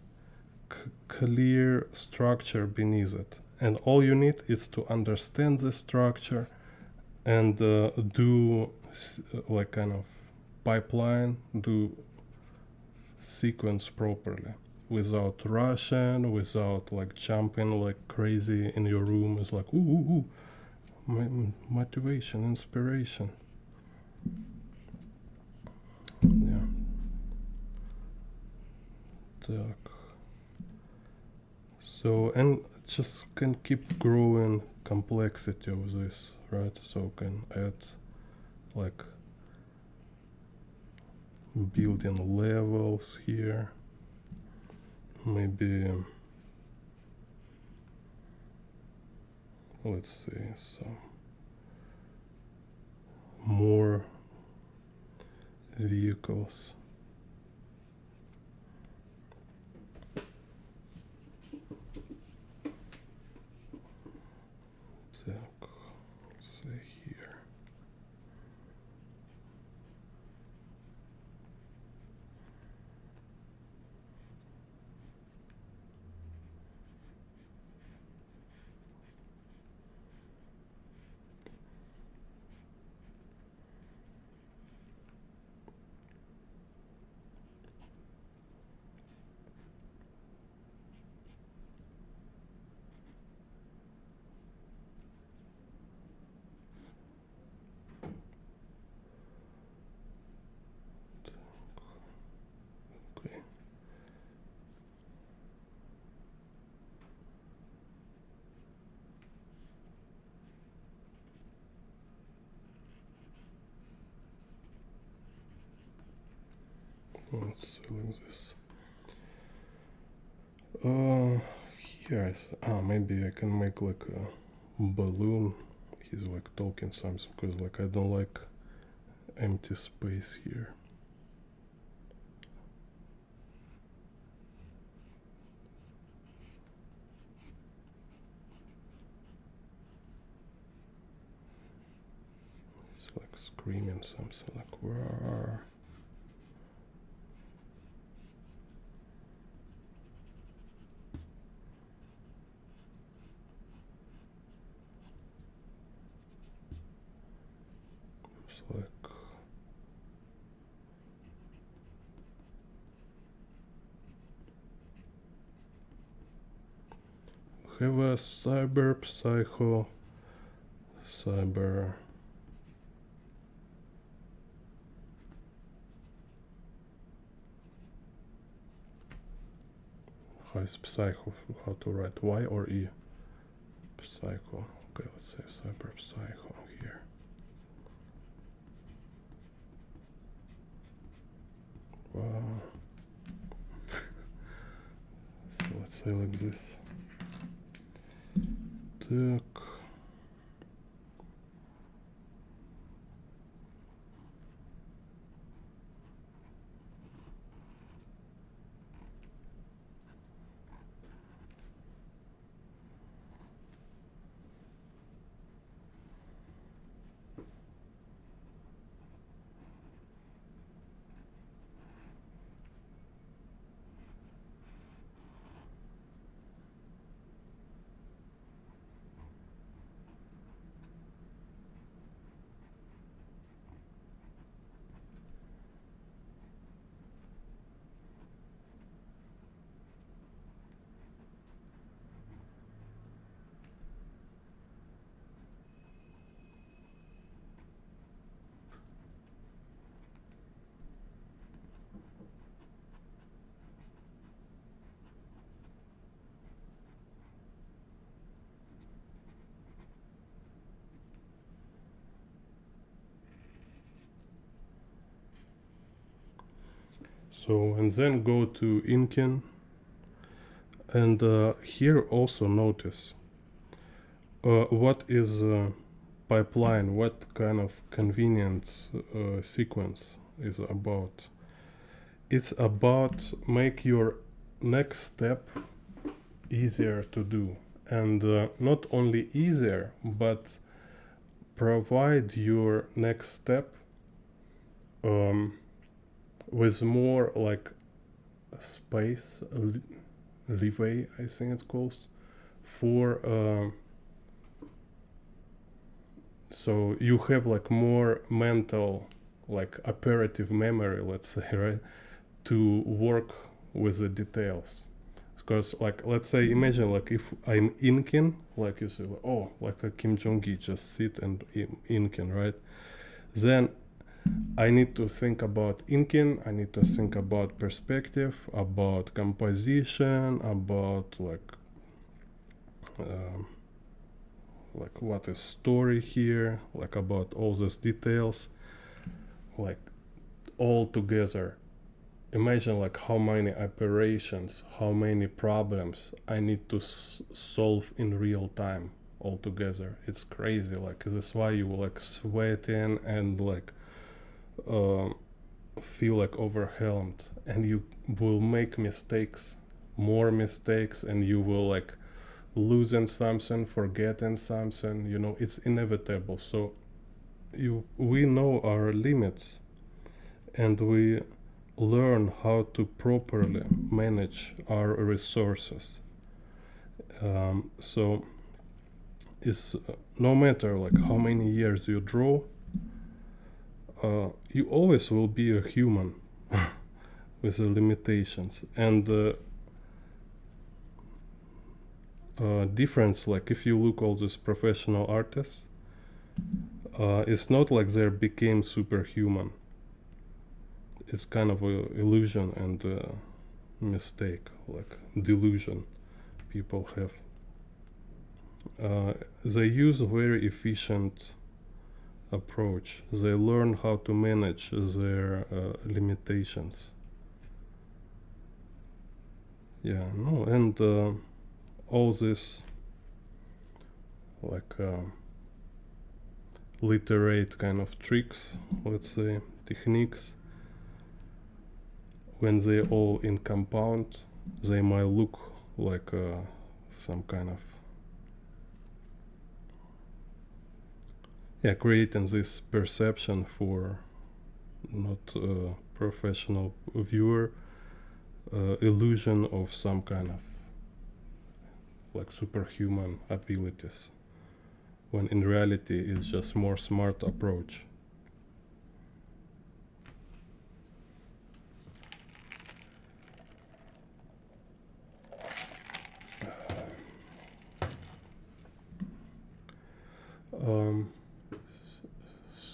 clear structure beneath it. And all you need is to understand the structure and do like kind of pipeline, do sequence properly without rushing, without like jumping like crazy in your room. It's like, ooh, motivation, inspiration. Yeah. Так. So, and just can keep growing complexity of this, right? So can add like building levels here. Maybe let's see, some more vehicles. Так, say here. Okay. Let's select this. Here maybe I can make like a balloon. He's like talking something, because like I don't like empty space here. It's like screaming something like "Roar." It's like have a cyber psycho, cyber how is psycho, how to write Y or E? Psycho. Okay, let's say cyber psycho here. Wow. So let's say like this. Так. So, and then go to Inkin, and here also notice what is pipeline, what kind of convenience sequence is about. It's about make your next step easier to do, and not only easier, but provide your next step with more like space, leeway, I think it's called, for so you have like more mental, like operative memory, let's say, right, to work with the details. Because like, let's say, imagine like if I'm inking, like you say, like, oh, like a Kim Jong-gi just sit and inking, right? Then I need to think about inking, I need to think about perspective, about composition, about like what is story here, like about all these details, like all together. Imagine like how many operations, how many problems I need to solve in real time all together. It's crazy. Like this is why you like sweating and like feel like overwhelmed, and you will make mistakes, more mistakes, and you will like losing something, forgetting something, you know, it's inevitable. So we know our limits, and we learn how to properly manage our resources. So it's no matter like how many years you draw, you always will be a human with the limitations. And difference, like if you look all these professional artists, it's not like they became superhuman. It's kind of a illusion and mistake, like delusion people have. They use a very efficient approach. They learn how to manage their limitations. Yeah, no, and all this like literate kind of tricks, let's say, techniques, when they all in compound, they might look like some kind of, yeah, creating this perception for not a professional viewer, illusion of some kind of like superhuman abilities, when in reality it's just more smart approach.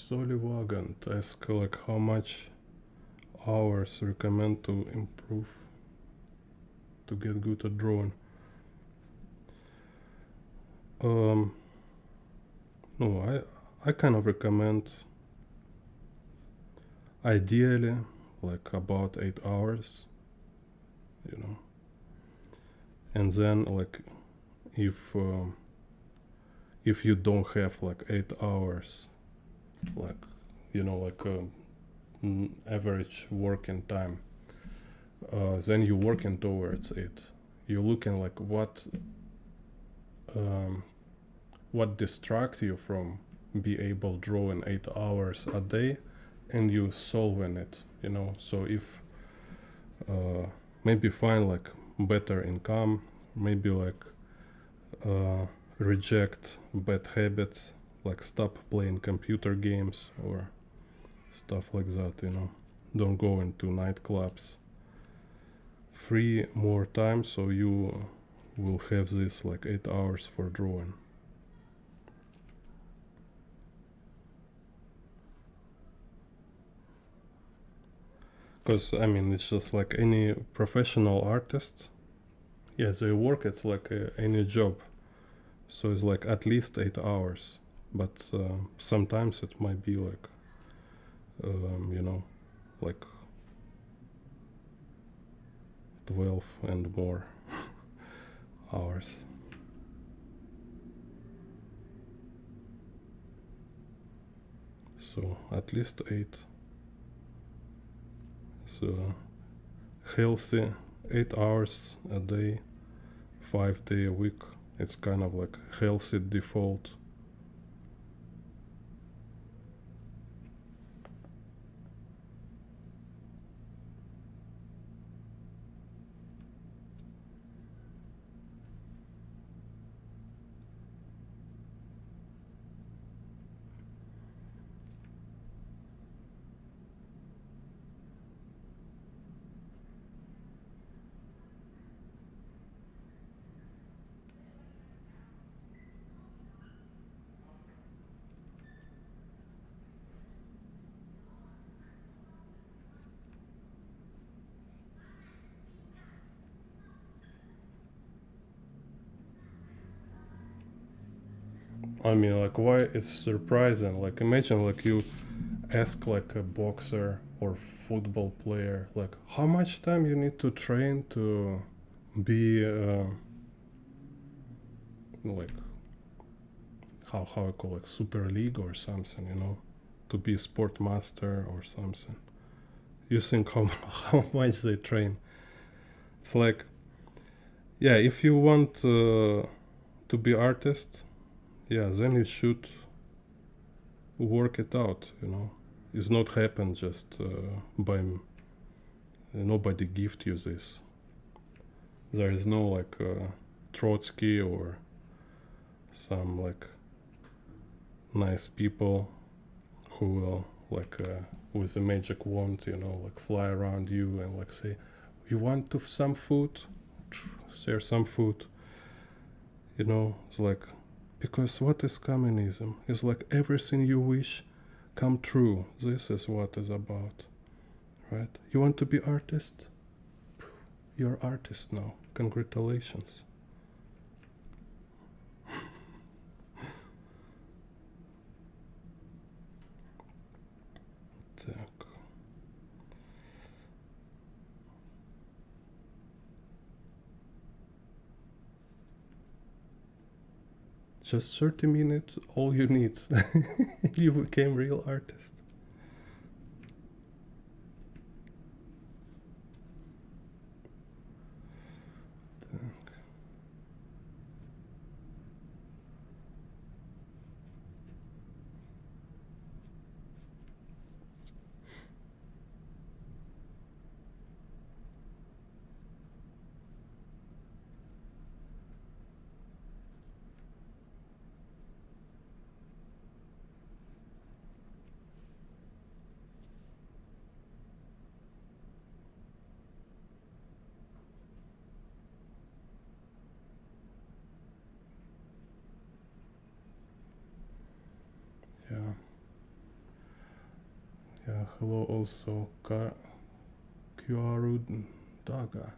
Solivagant asks like how much hours recommend to improve to get good at drawing. No, I kind of recommend ideally like about 8 hours, you know, and then like if you don't have like 8 hours, like, you know, like average working time, then you're working towards it. You're looking like what distract you from be able drawing 8 hours a day, and you solving it, you know. So if maybe find like better income, maybe like reject bad habits, like stop playing computer games or stuff like that, you know. Don't go into nightclubs. Free more time, so you will have this like 8 hours for drawing. Because I mean, it's just like any professional artist. Yeah, they work, it's like any job. So it's like at least 8 hours. But sometimes it might be like, you know, like 12 and more hours. So at least 8. So healthy 8 hours a day, 5 day a week. It's kind of like healthy default. I mean, like, why it's surprising? Like, imagine, like, you ask, like, a boxer or football player, like, how much time you need to train to be, like, how I call it, Super League or something, you know, to be a sport master or something. You think how how much they train? It's like, yeah, if you want to be artist, yeah, then you should work it out, you know. It's not happen just by nobody gift you this. There is no like Trotsky or some like nice people who will like with a magic wand, you know, like fly around you and like say, you want to some food? Share some food. You know, it's like, because what is communism? It's like everything you wish come true. This is what it's about, right? You want to be artist? You're artist now. Congratulations. Так. Just 30 minutes, all you need. You became real artist. Так. Yeah. Yeah, hello also Kyaru Daga.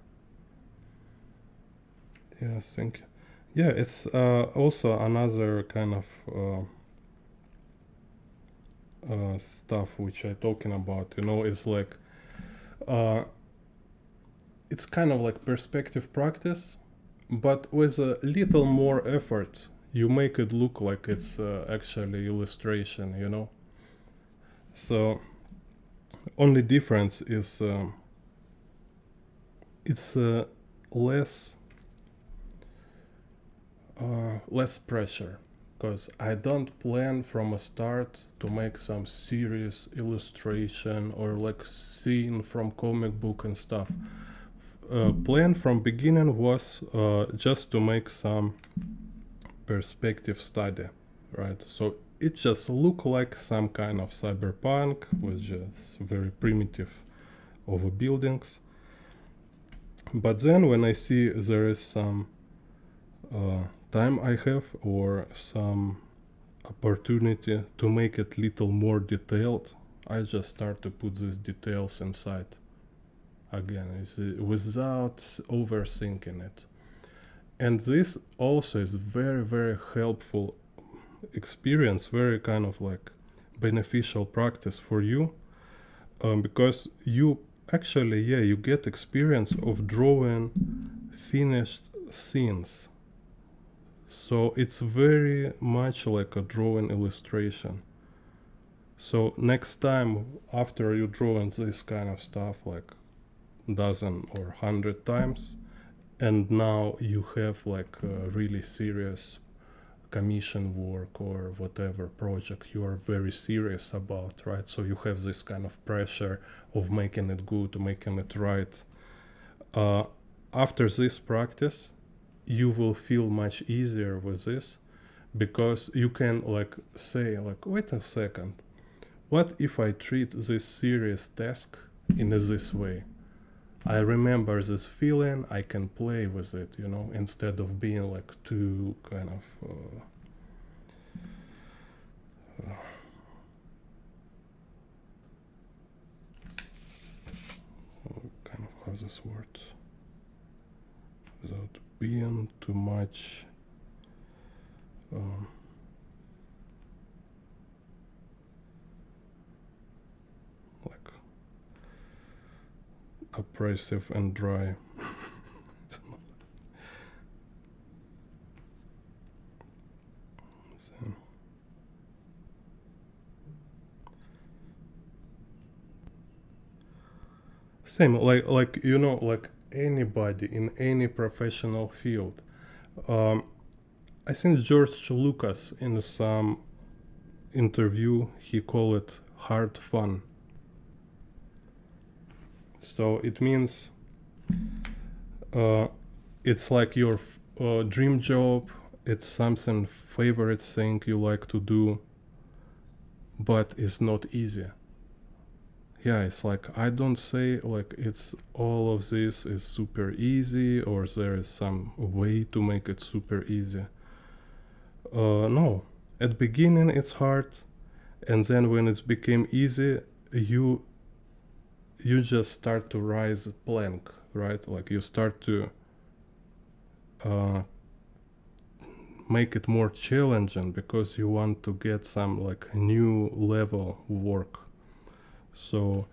Yeah, thank you. Yeah, it's also another kind of stuff which I talking about, you know, it's like it's kind of like perspective practice, but with a little more effort you make it look like it's actually illustration, you know. So only difference is it's less less pressure, because I don't plan from a start to make some serious illustration or like scene from comic book and stuff. Plan from beginning was just to make some perspective study, right? So it just look like some kind of cyberpunk with just very primitive over buildings. But then when I see there is some time I have or some opportunity to make it little more detailed, I just start to put these details inside again, without overthinking it. And this also is very, very helpful experience, very kind of like beneficial practice for you, because you actually, yeah, you get experience of drawing finished scenes. So it's very much like a drawing illustration. So next time after you drawing this kind of stuff like dozen or 100 times, and now you have like a really serious commission work or whatever project you are very serious about, right? So you have this kind of pressure of making it good, making it right. After this practice, you will feel much easier with this, because you can like say like, wait a second, what if I treat this serious task in this way? I remember this feeling, I can play with it, you know, instead of being like too kind of kind of how's this word? Without being too much like oppressive and dry. So, same like you know, like anybody in any professional field. I think George Lucas in some interview he called it hard fun. So it means it's like your dream job, it's something favorite thing you like to do, but it's not easy. Yeah, it's like I don't say like it's all of this is super easy or there is some way to make it super easy. No, at beginning it's hard, and then when it became easy, you just start to rise plank, right? Like you start to make it more challenging because you want to get some like new level work. So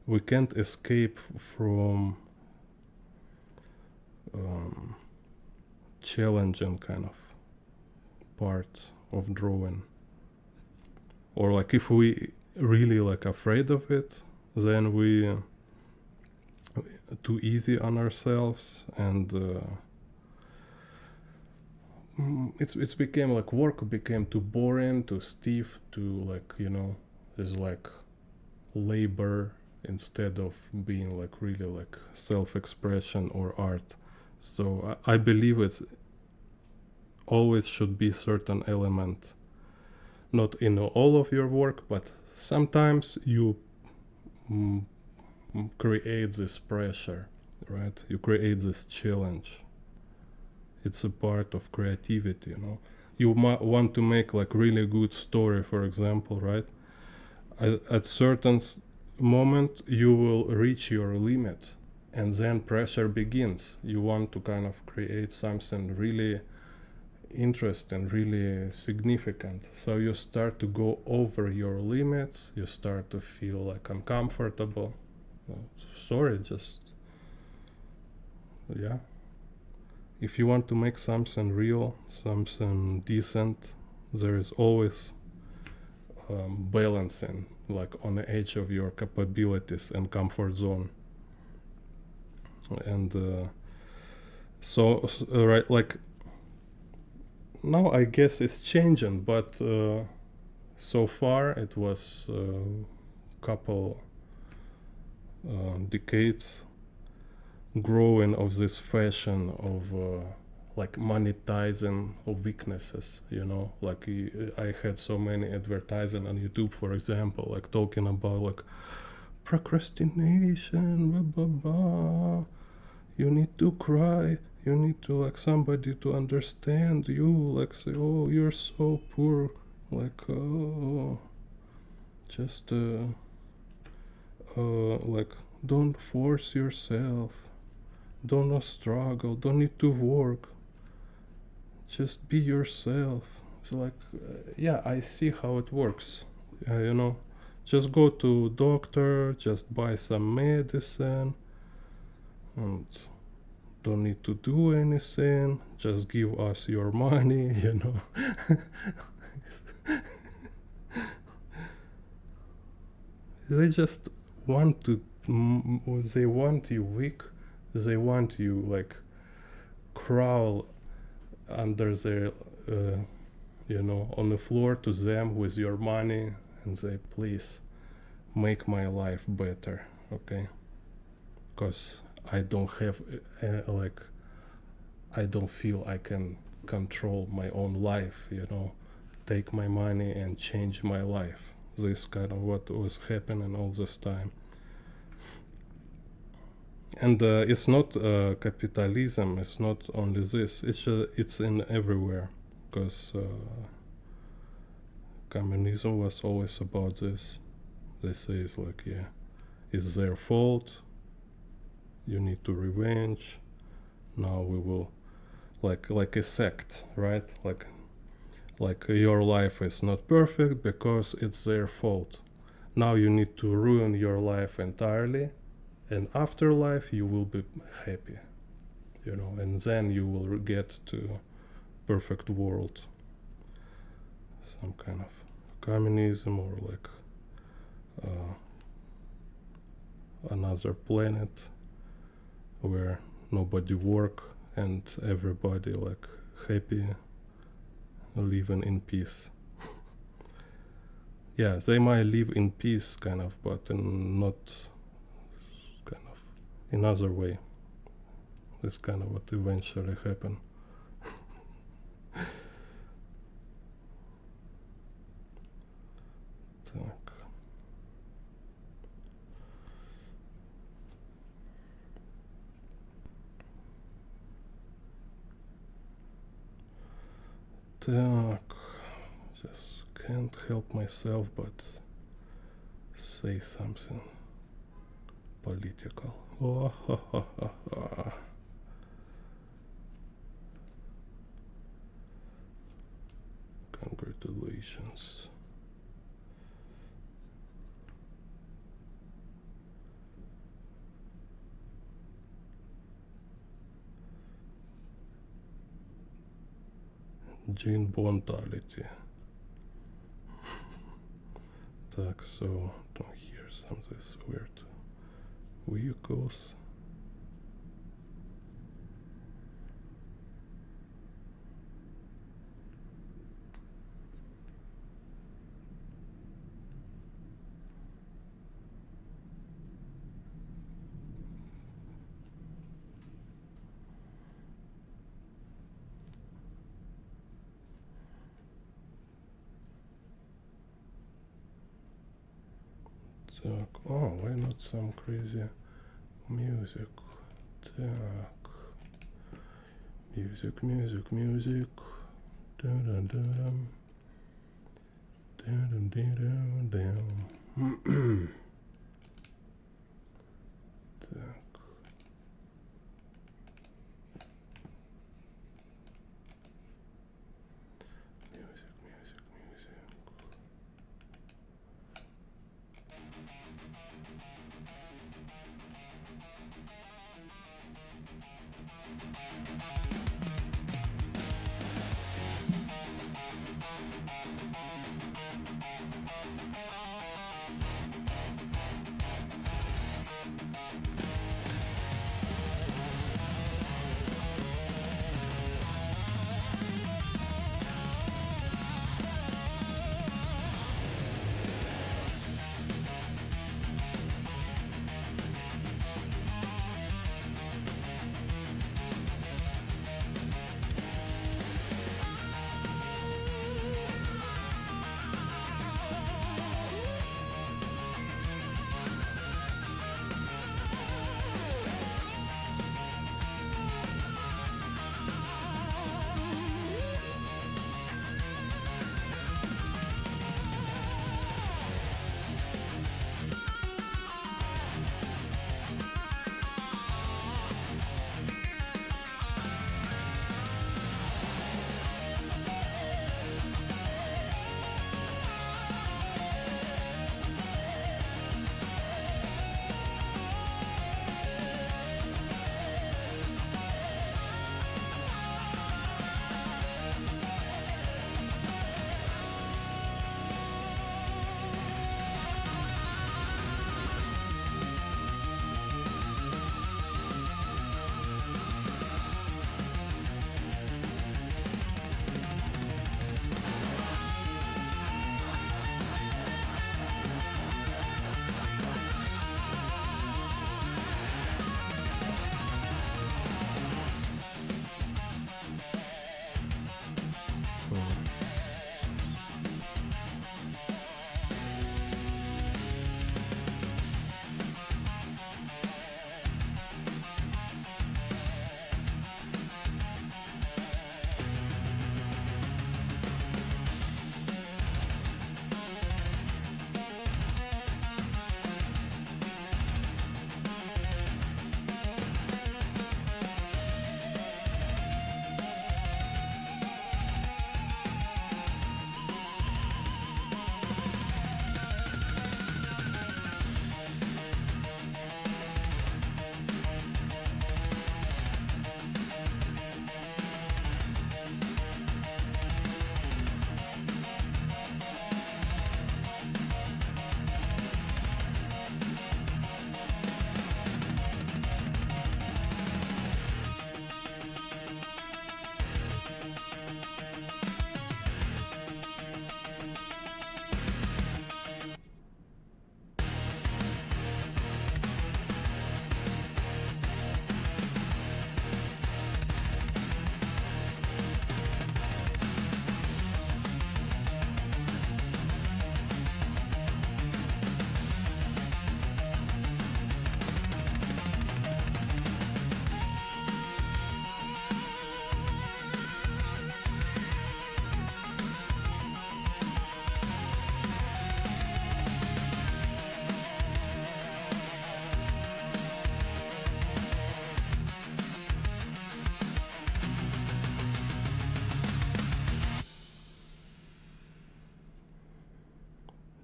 we can't escape from challenging kind of part of drawing. Or like if we really like afraid of it, then we too easy on ourselves, and it's became like work became too boring, too stiff, too like, you know, there's like labor instead of being like really like self-expression or art. So I believe it's always should be certain element, not in all of your work, but sometimes you create this pressure, right? You create this challenge. It's a part of creativity, you know. You might want to make like really good story, for example, right? At certain moment you will reach your limit, and then pressure begins. You want to kind of create something really interesting, really significant. So you start to go over your limits, you start to feel like uncomfortable. Sorry, just yeah. If you want to make something real, something decent, there is always balancing, like on the edge of your capabilities and comfort zone. And so right, like now I guess it's changing, but so far it was a couple decades growing of this fashion of like monetizing of weaknesses, you know. Like I had so many advertising on YouTube, for example, like talking about like procrastination, blah blah blah, you need to cry, you need to like somebody to understand you, like say, oh, you're so poor, like oh, just like don't force yourself, don't struggle, don't need to work, just be yourself. It's like yeah, I see how it works, you know. Just go to doctor, just buy some medicine, and don't need to do anything. Just give us your money, you know. They just want to. They want you weak. They want you like crawl under their, you know, on the floor to them with your money, and say, please make my life better, okay? Because I don't have like, I don't feel I can control my own life, you know. Take my money and change my life. This kind of what was happening all this time. And it's not capitalism. It's not only this. It's in everywhere, because communism was always about this. They say it's like, yeah, it's their fault. You need to revenge. Now we will, like a sect, right? Like your life is not perfect because it's their fault. Now you need to ruin your life entirely, and after life you will be happy, you know, and then you will get to perfect world. Some kind of communism, or like another planet where nobody work and everybody like happy, living in peace. Yeah, they might live in peace kind of, but not kind of in other way. That's kind of what eventually happened. Так. Так, just can't help myself but say something political. Oh, ha, ha, ha, ha. Congratulations. Gene Bondality. Так, so don't hear some of these weird vehicles. Так, oh, why not some crazy music? Так, music. Dun dun dun. Dun dun dun dun. Так. Music.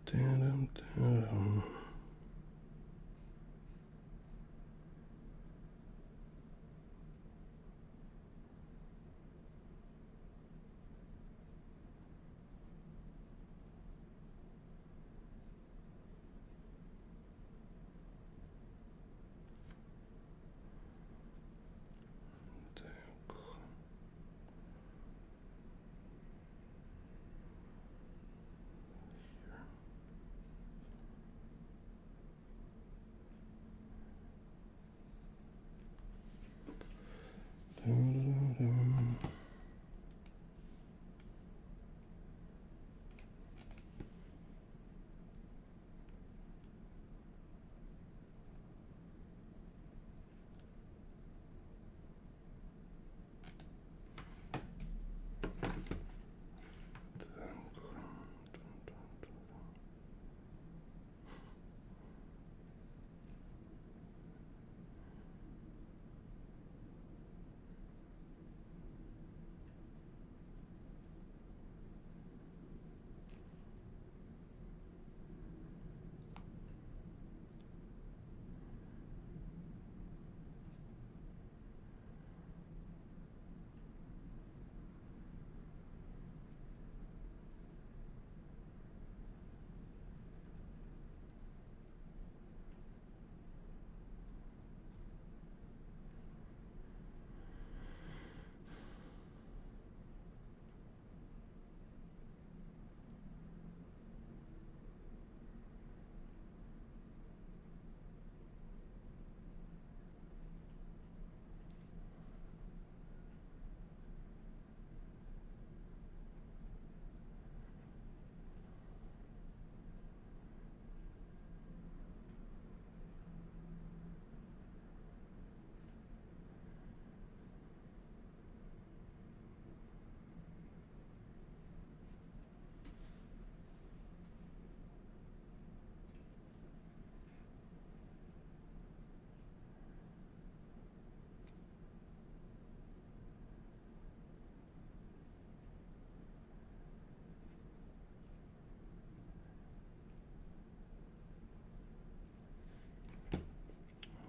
Dum, dum. Dum, dum.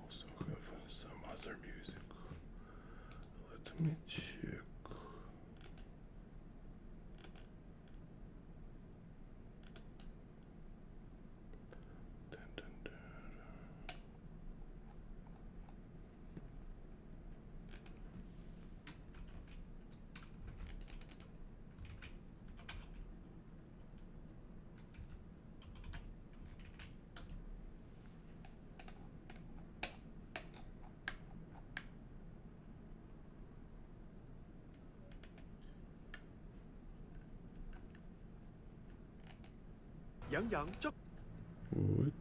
Also have some other music. Let me check. Dun, dun, dun. Dẫn dẫn chút. What?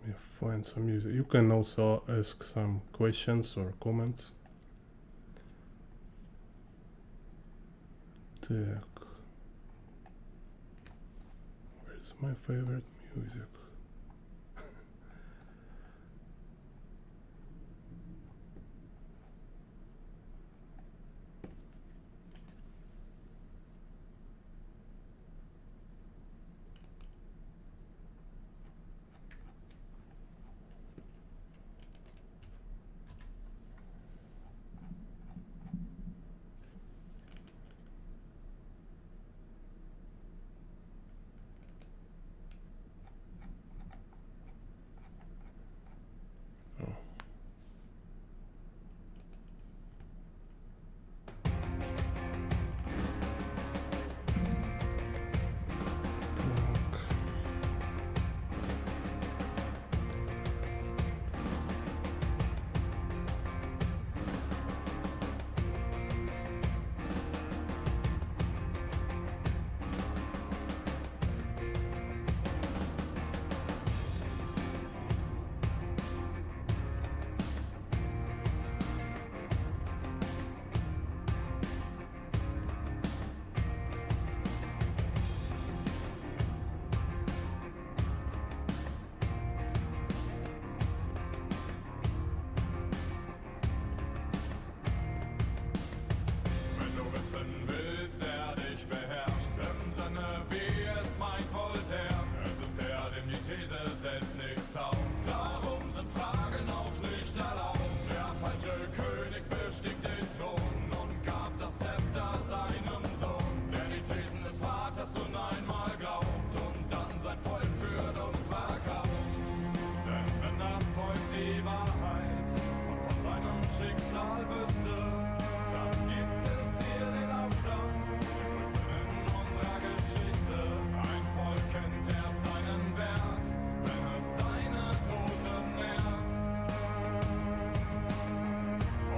Let me find some music. You can also ask some questions or comments. Так. Where's my favorite music? These selbst nichts taugt. Darum sind Fragen auch nicht erlaubt. Der falsche König bestieg den Thron und gab das Zepter seinem Sohn, der die Thesen des Vaters nun einmal glaubt und dann sein Volk führt und verkauft. Denn wenn das Volk die Wahrheit und von seinem Schicksal wüsste, dann gibt es hier den Aufstand, den größten in unserer Geschichte. Ein Volk kennt erst seinen Wert, wenn es seine Toten nährt.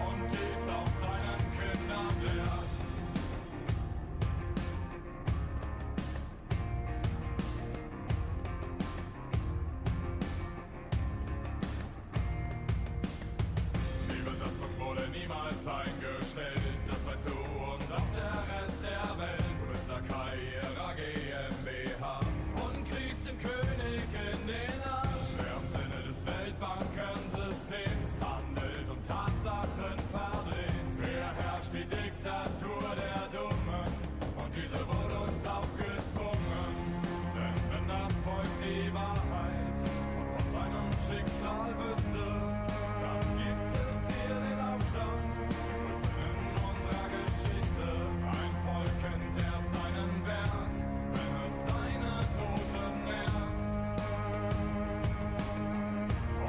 Und dies auch seinen Kindern lehrt. Die Besatzung wurde niemals eingestellt, das weißt du und auch der Rest der Welt. Du bist Lakai ihrer GmbH und kriegst den König in den Arsch. Wer im Sinne des Weltbankensystems handelt und Tatsachen verdreht. Wer herrscht die Diktatur der Dummen und diese wurde uns aufgezwungen. Denn wenn das Volk die Wahrheit und von seinem Schicksal wüsste, dann gibt es hier den Aufstand, den größten in unserer Geschichte. Ein Volk kennt erst seinen Wert, wenn es seine Toten nährt.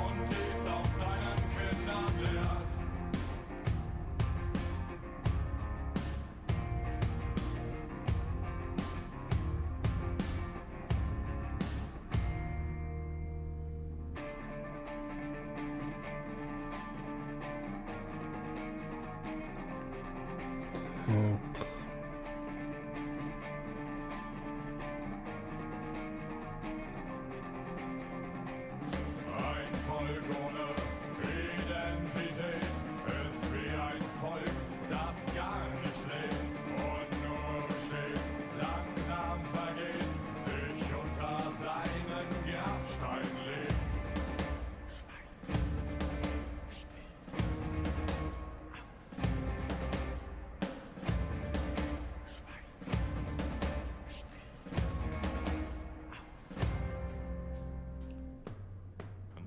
Und dies auch seinen Kindern lehrt. Ein Volk ohne Identität ist wie ein Volk, das gar nicht lebt und nur steht, langsam vergeht, sich unter seinen Grabstein legt.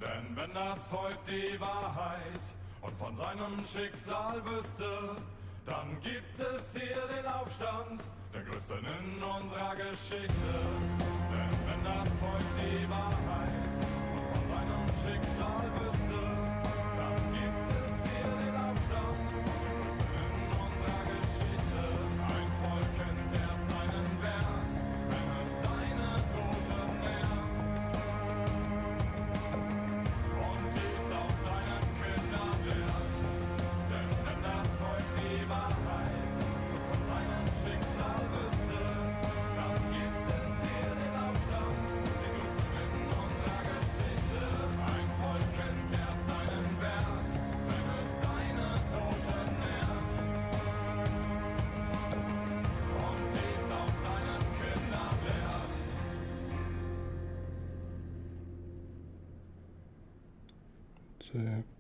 Denn wenn das Volk die Wahrheit und von seinem Schicksal wüsste, dann gibt es hier den Aufstand, der größten in unserer Geschichte. Denn wenn das Volk die Wahrheit und von seinem Schicksal wüsste, dann gibt es hier den Aufstand, der größten in unserer Geschichte. Ein Volk kennt erst seinen Wert, wenn es seine Toten nährt. Und dies auch seinen Kindern lehrt. Denn wenn das Volk die Wahrheit und von seinem Schicksal wüsste, dann gibt es hier den Aufstand, den größten in unserer Geschichte. Ein Volk kennt erst seinen Wert, wenn es seine Toten nährt. Und dies auch seinen Kindern lehrt. Так.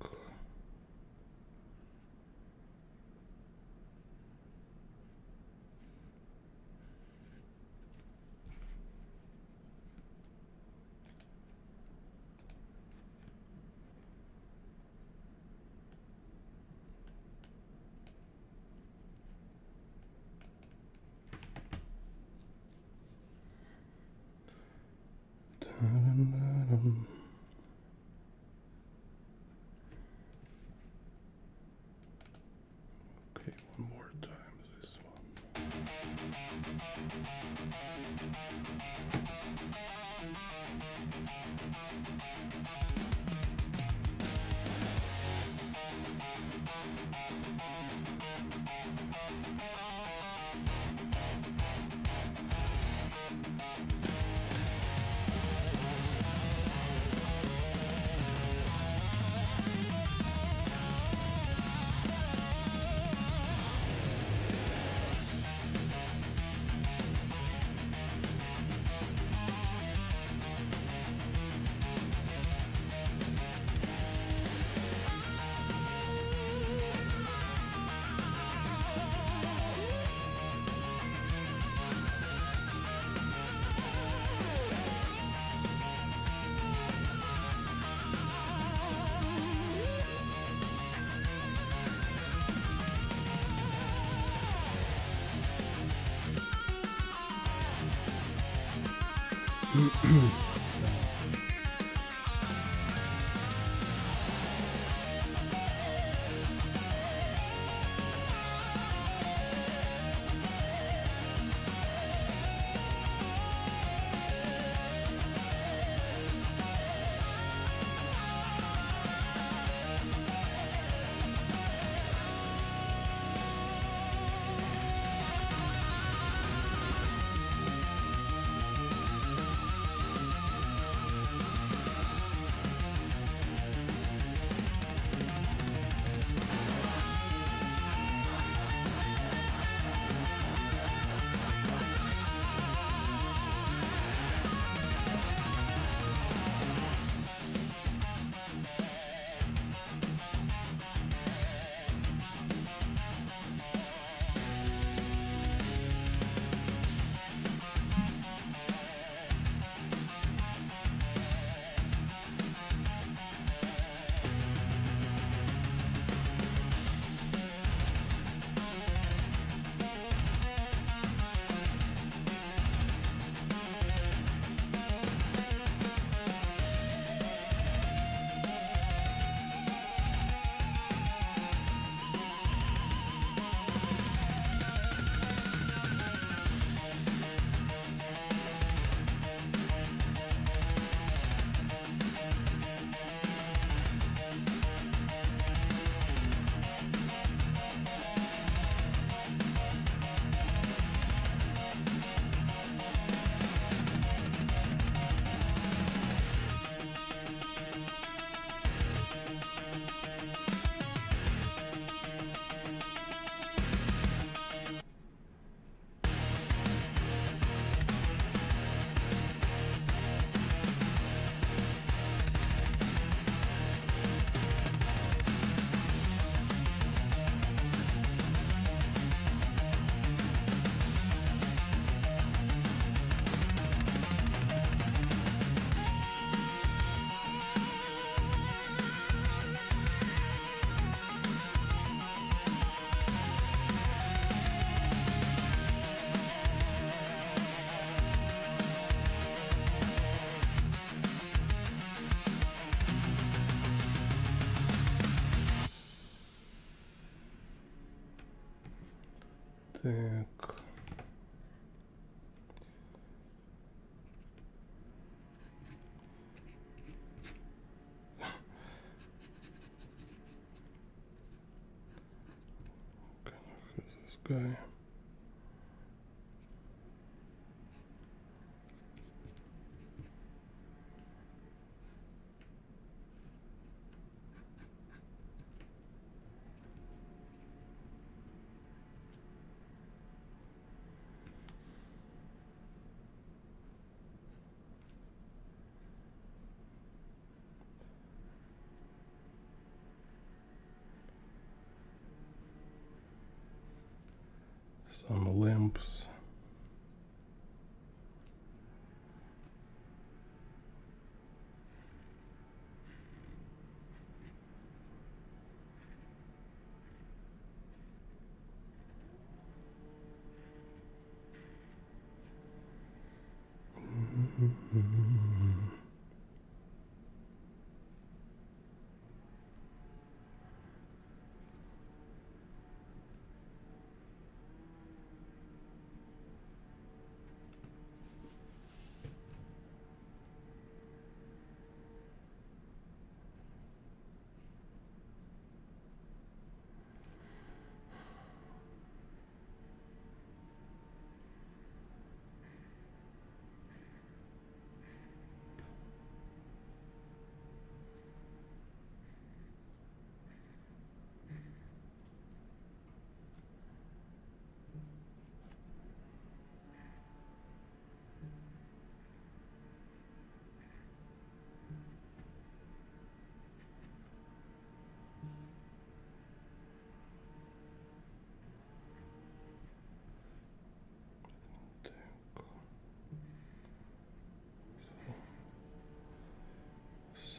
Так. Who's this guy? Some lamps.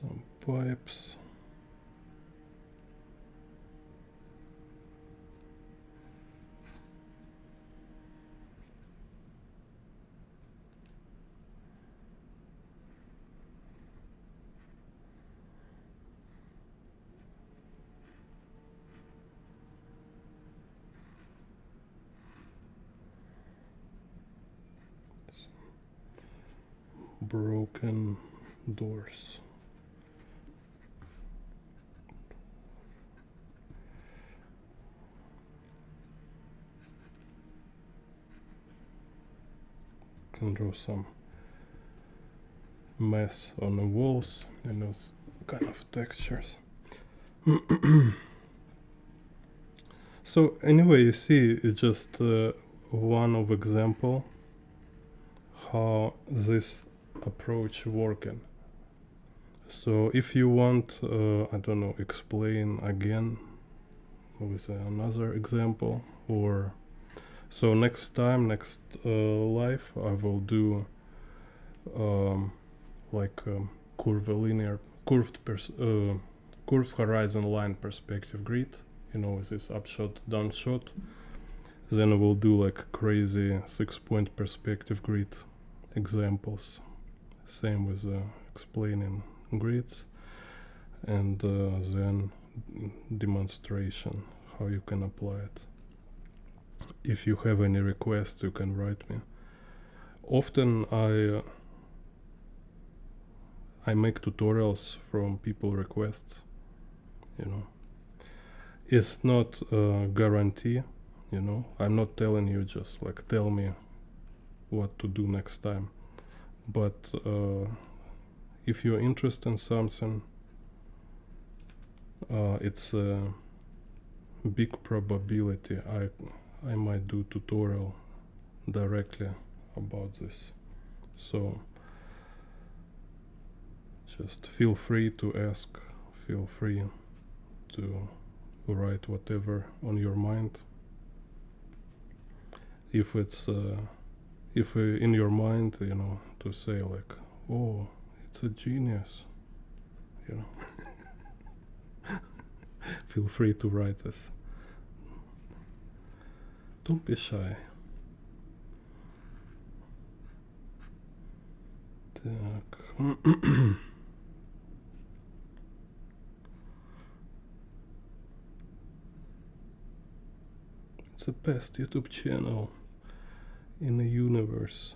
Some pipes. broken doors. Can draw some mess on the walls and those kind of textures. So anyway, you see, it's just one of example how this approach working. So if you want, I don't know, explain again with another example, or so next time, next live, I will do like curved horizon line perspective grid, you know, with this upshot, downshot. Then I will do like crazy 6-point perspective grid examples. Same with explaining grids, and then demonstration how you can apply it. If you have any requests, you can write me. Often I make tutorials from people requests, you know. It's not a guarantee, you know. I'm not telling you just like tell me what to do next time. But if you're interested in something, it's a big probability I might do tutorial directly about this. So just feel free to ask, feel free to write whatever on your mind. If it's if in your mind, you know, to say like, oh, it's a genius, you know. Feel free to write this. Don't be shy. Так. It's the best YouTube channel in the universe.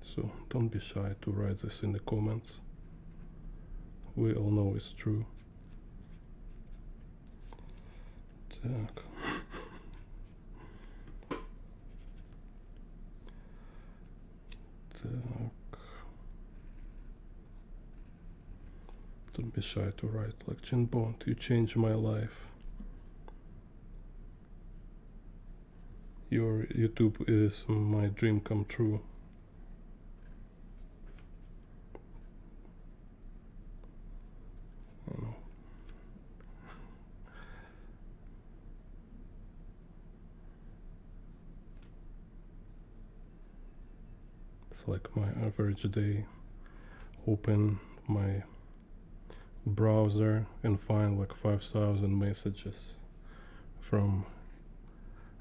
So don't be shy to write this in the comments. We all know it's true. Так. Так. Don't be shy to write like Gene Bond, you changed my life. Your YouTube is my dream come true. I know. It's like my average day. Open my browser and find like 5,000 messages from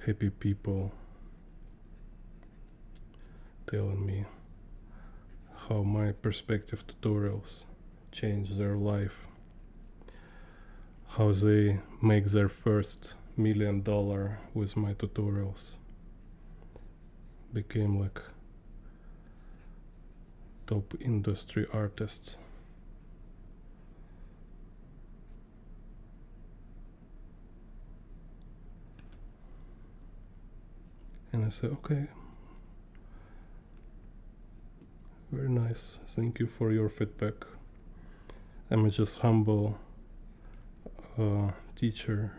happy people telling me how my perspective tutorials change their life, how they make their first $1 million with my tutorials, became like top industry artists. And I say, okay, very nice, thank you for your feedback. I'm just humble teacher.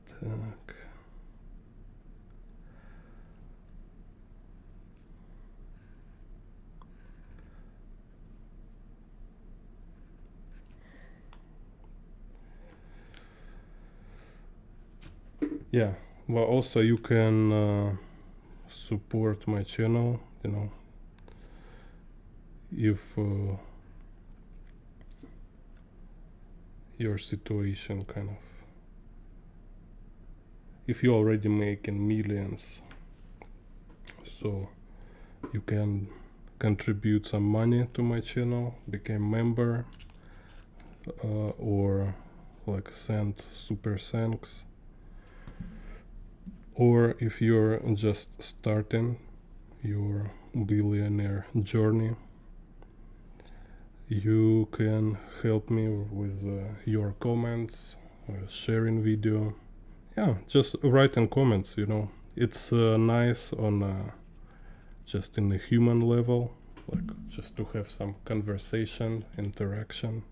Так. Yeah, well, also you can support my channel, you know, if your situation kind of, if you're already making millions, so you can contribute some money to my channel, become member, or like send super thanks. or if you're just starting your billionaire journey, you can help me with your comments, sharing video. Yeah, just writing comments, you know. It's nice on just in a human level, like just to have some conversation, interaction.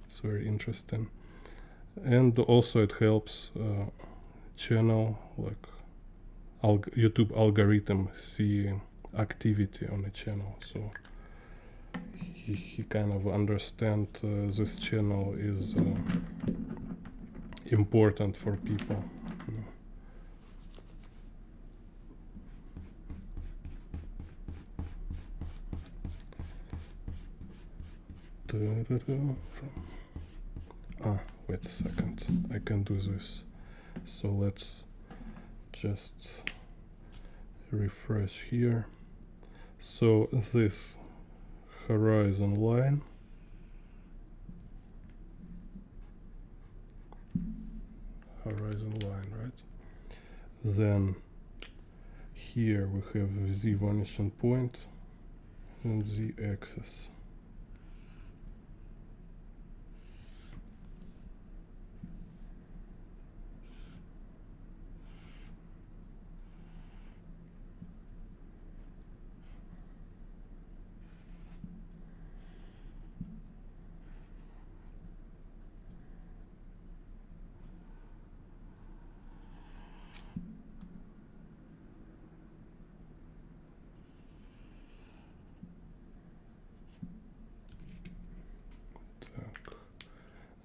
It's very interesting. And also it helps channel, like YouTube algorithm see activity on the channel, so he kind of understand this channel is important for people, you know. Wait a second, I can do this. So let's just refresh here. So this horizon line, right? Then here we have Z vanishing point and Z axis.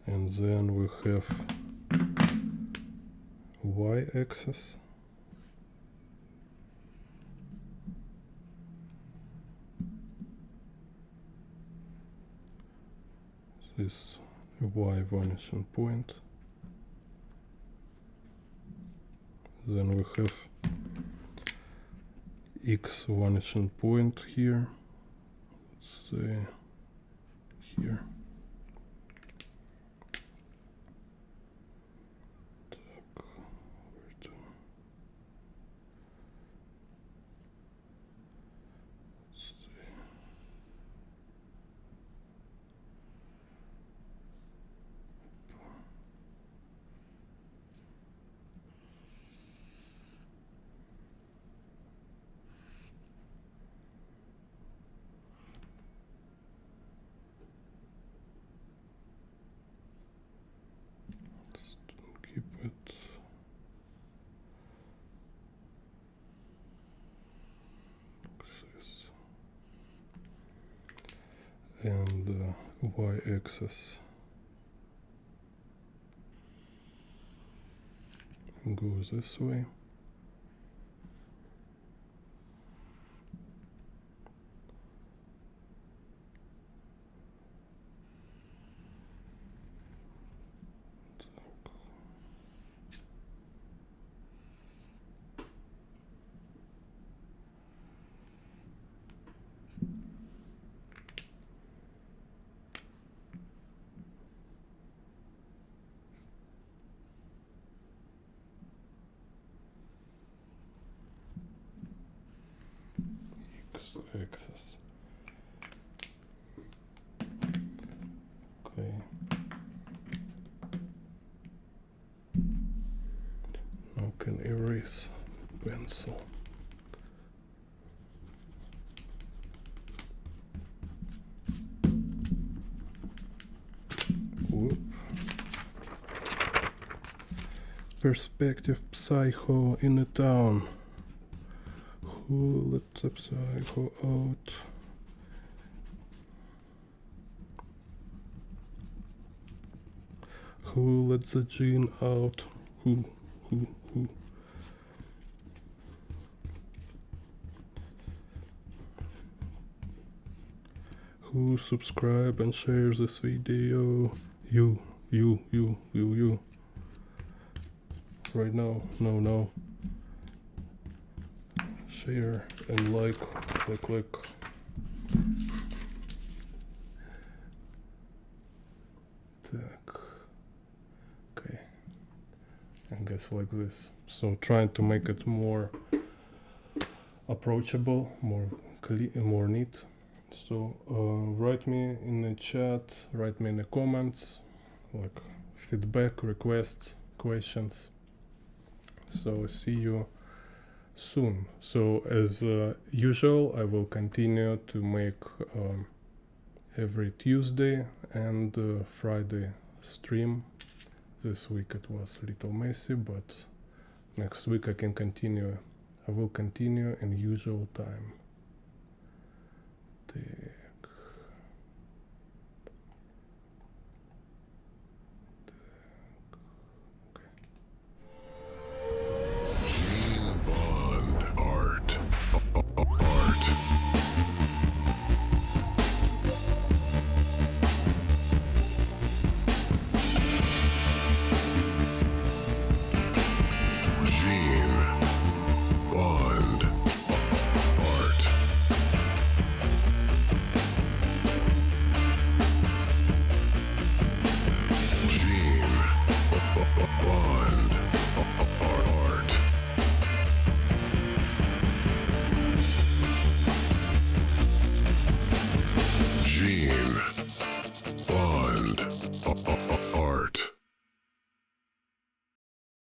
And then we have y-axis. This y vanishing point. Then we have x vanishing point here. Let's say here. Keep it. And y-axis goes this way. X-axis. Okay. Now can erase pencil. Whoop. Perspective psycho in a town. Who let the psycho out? Who let the gene out? Who? Who subscribe and share this video? You. Right now, no. Share and like, click. Так. Okay. I got guys like this. So trying to make it more approachable, more more neat. So write me in the chat, write me in the comments, like feedback, requests, questions. So see you soon. So as usual, I will continue to make every Tuesday and Friday stream. This week it was a little messy, but next week I will continue in usual time.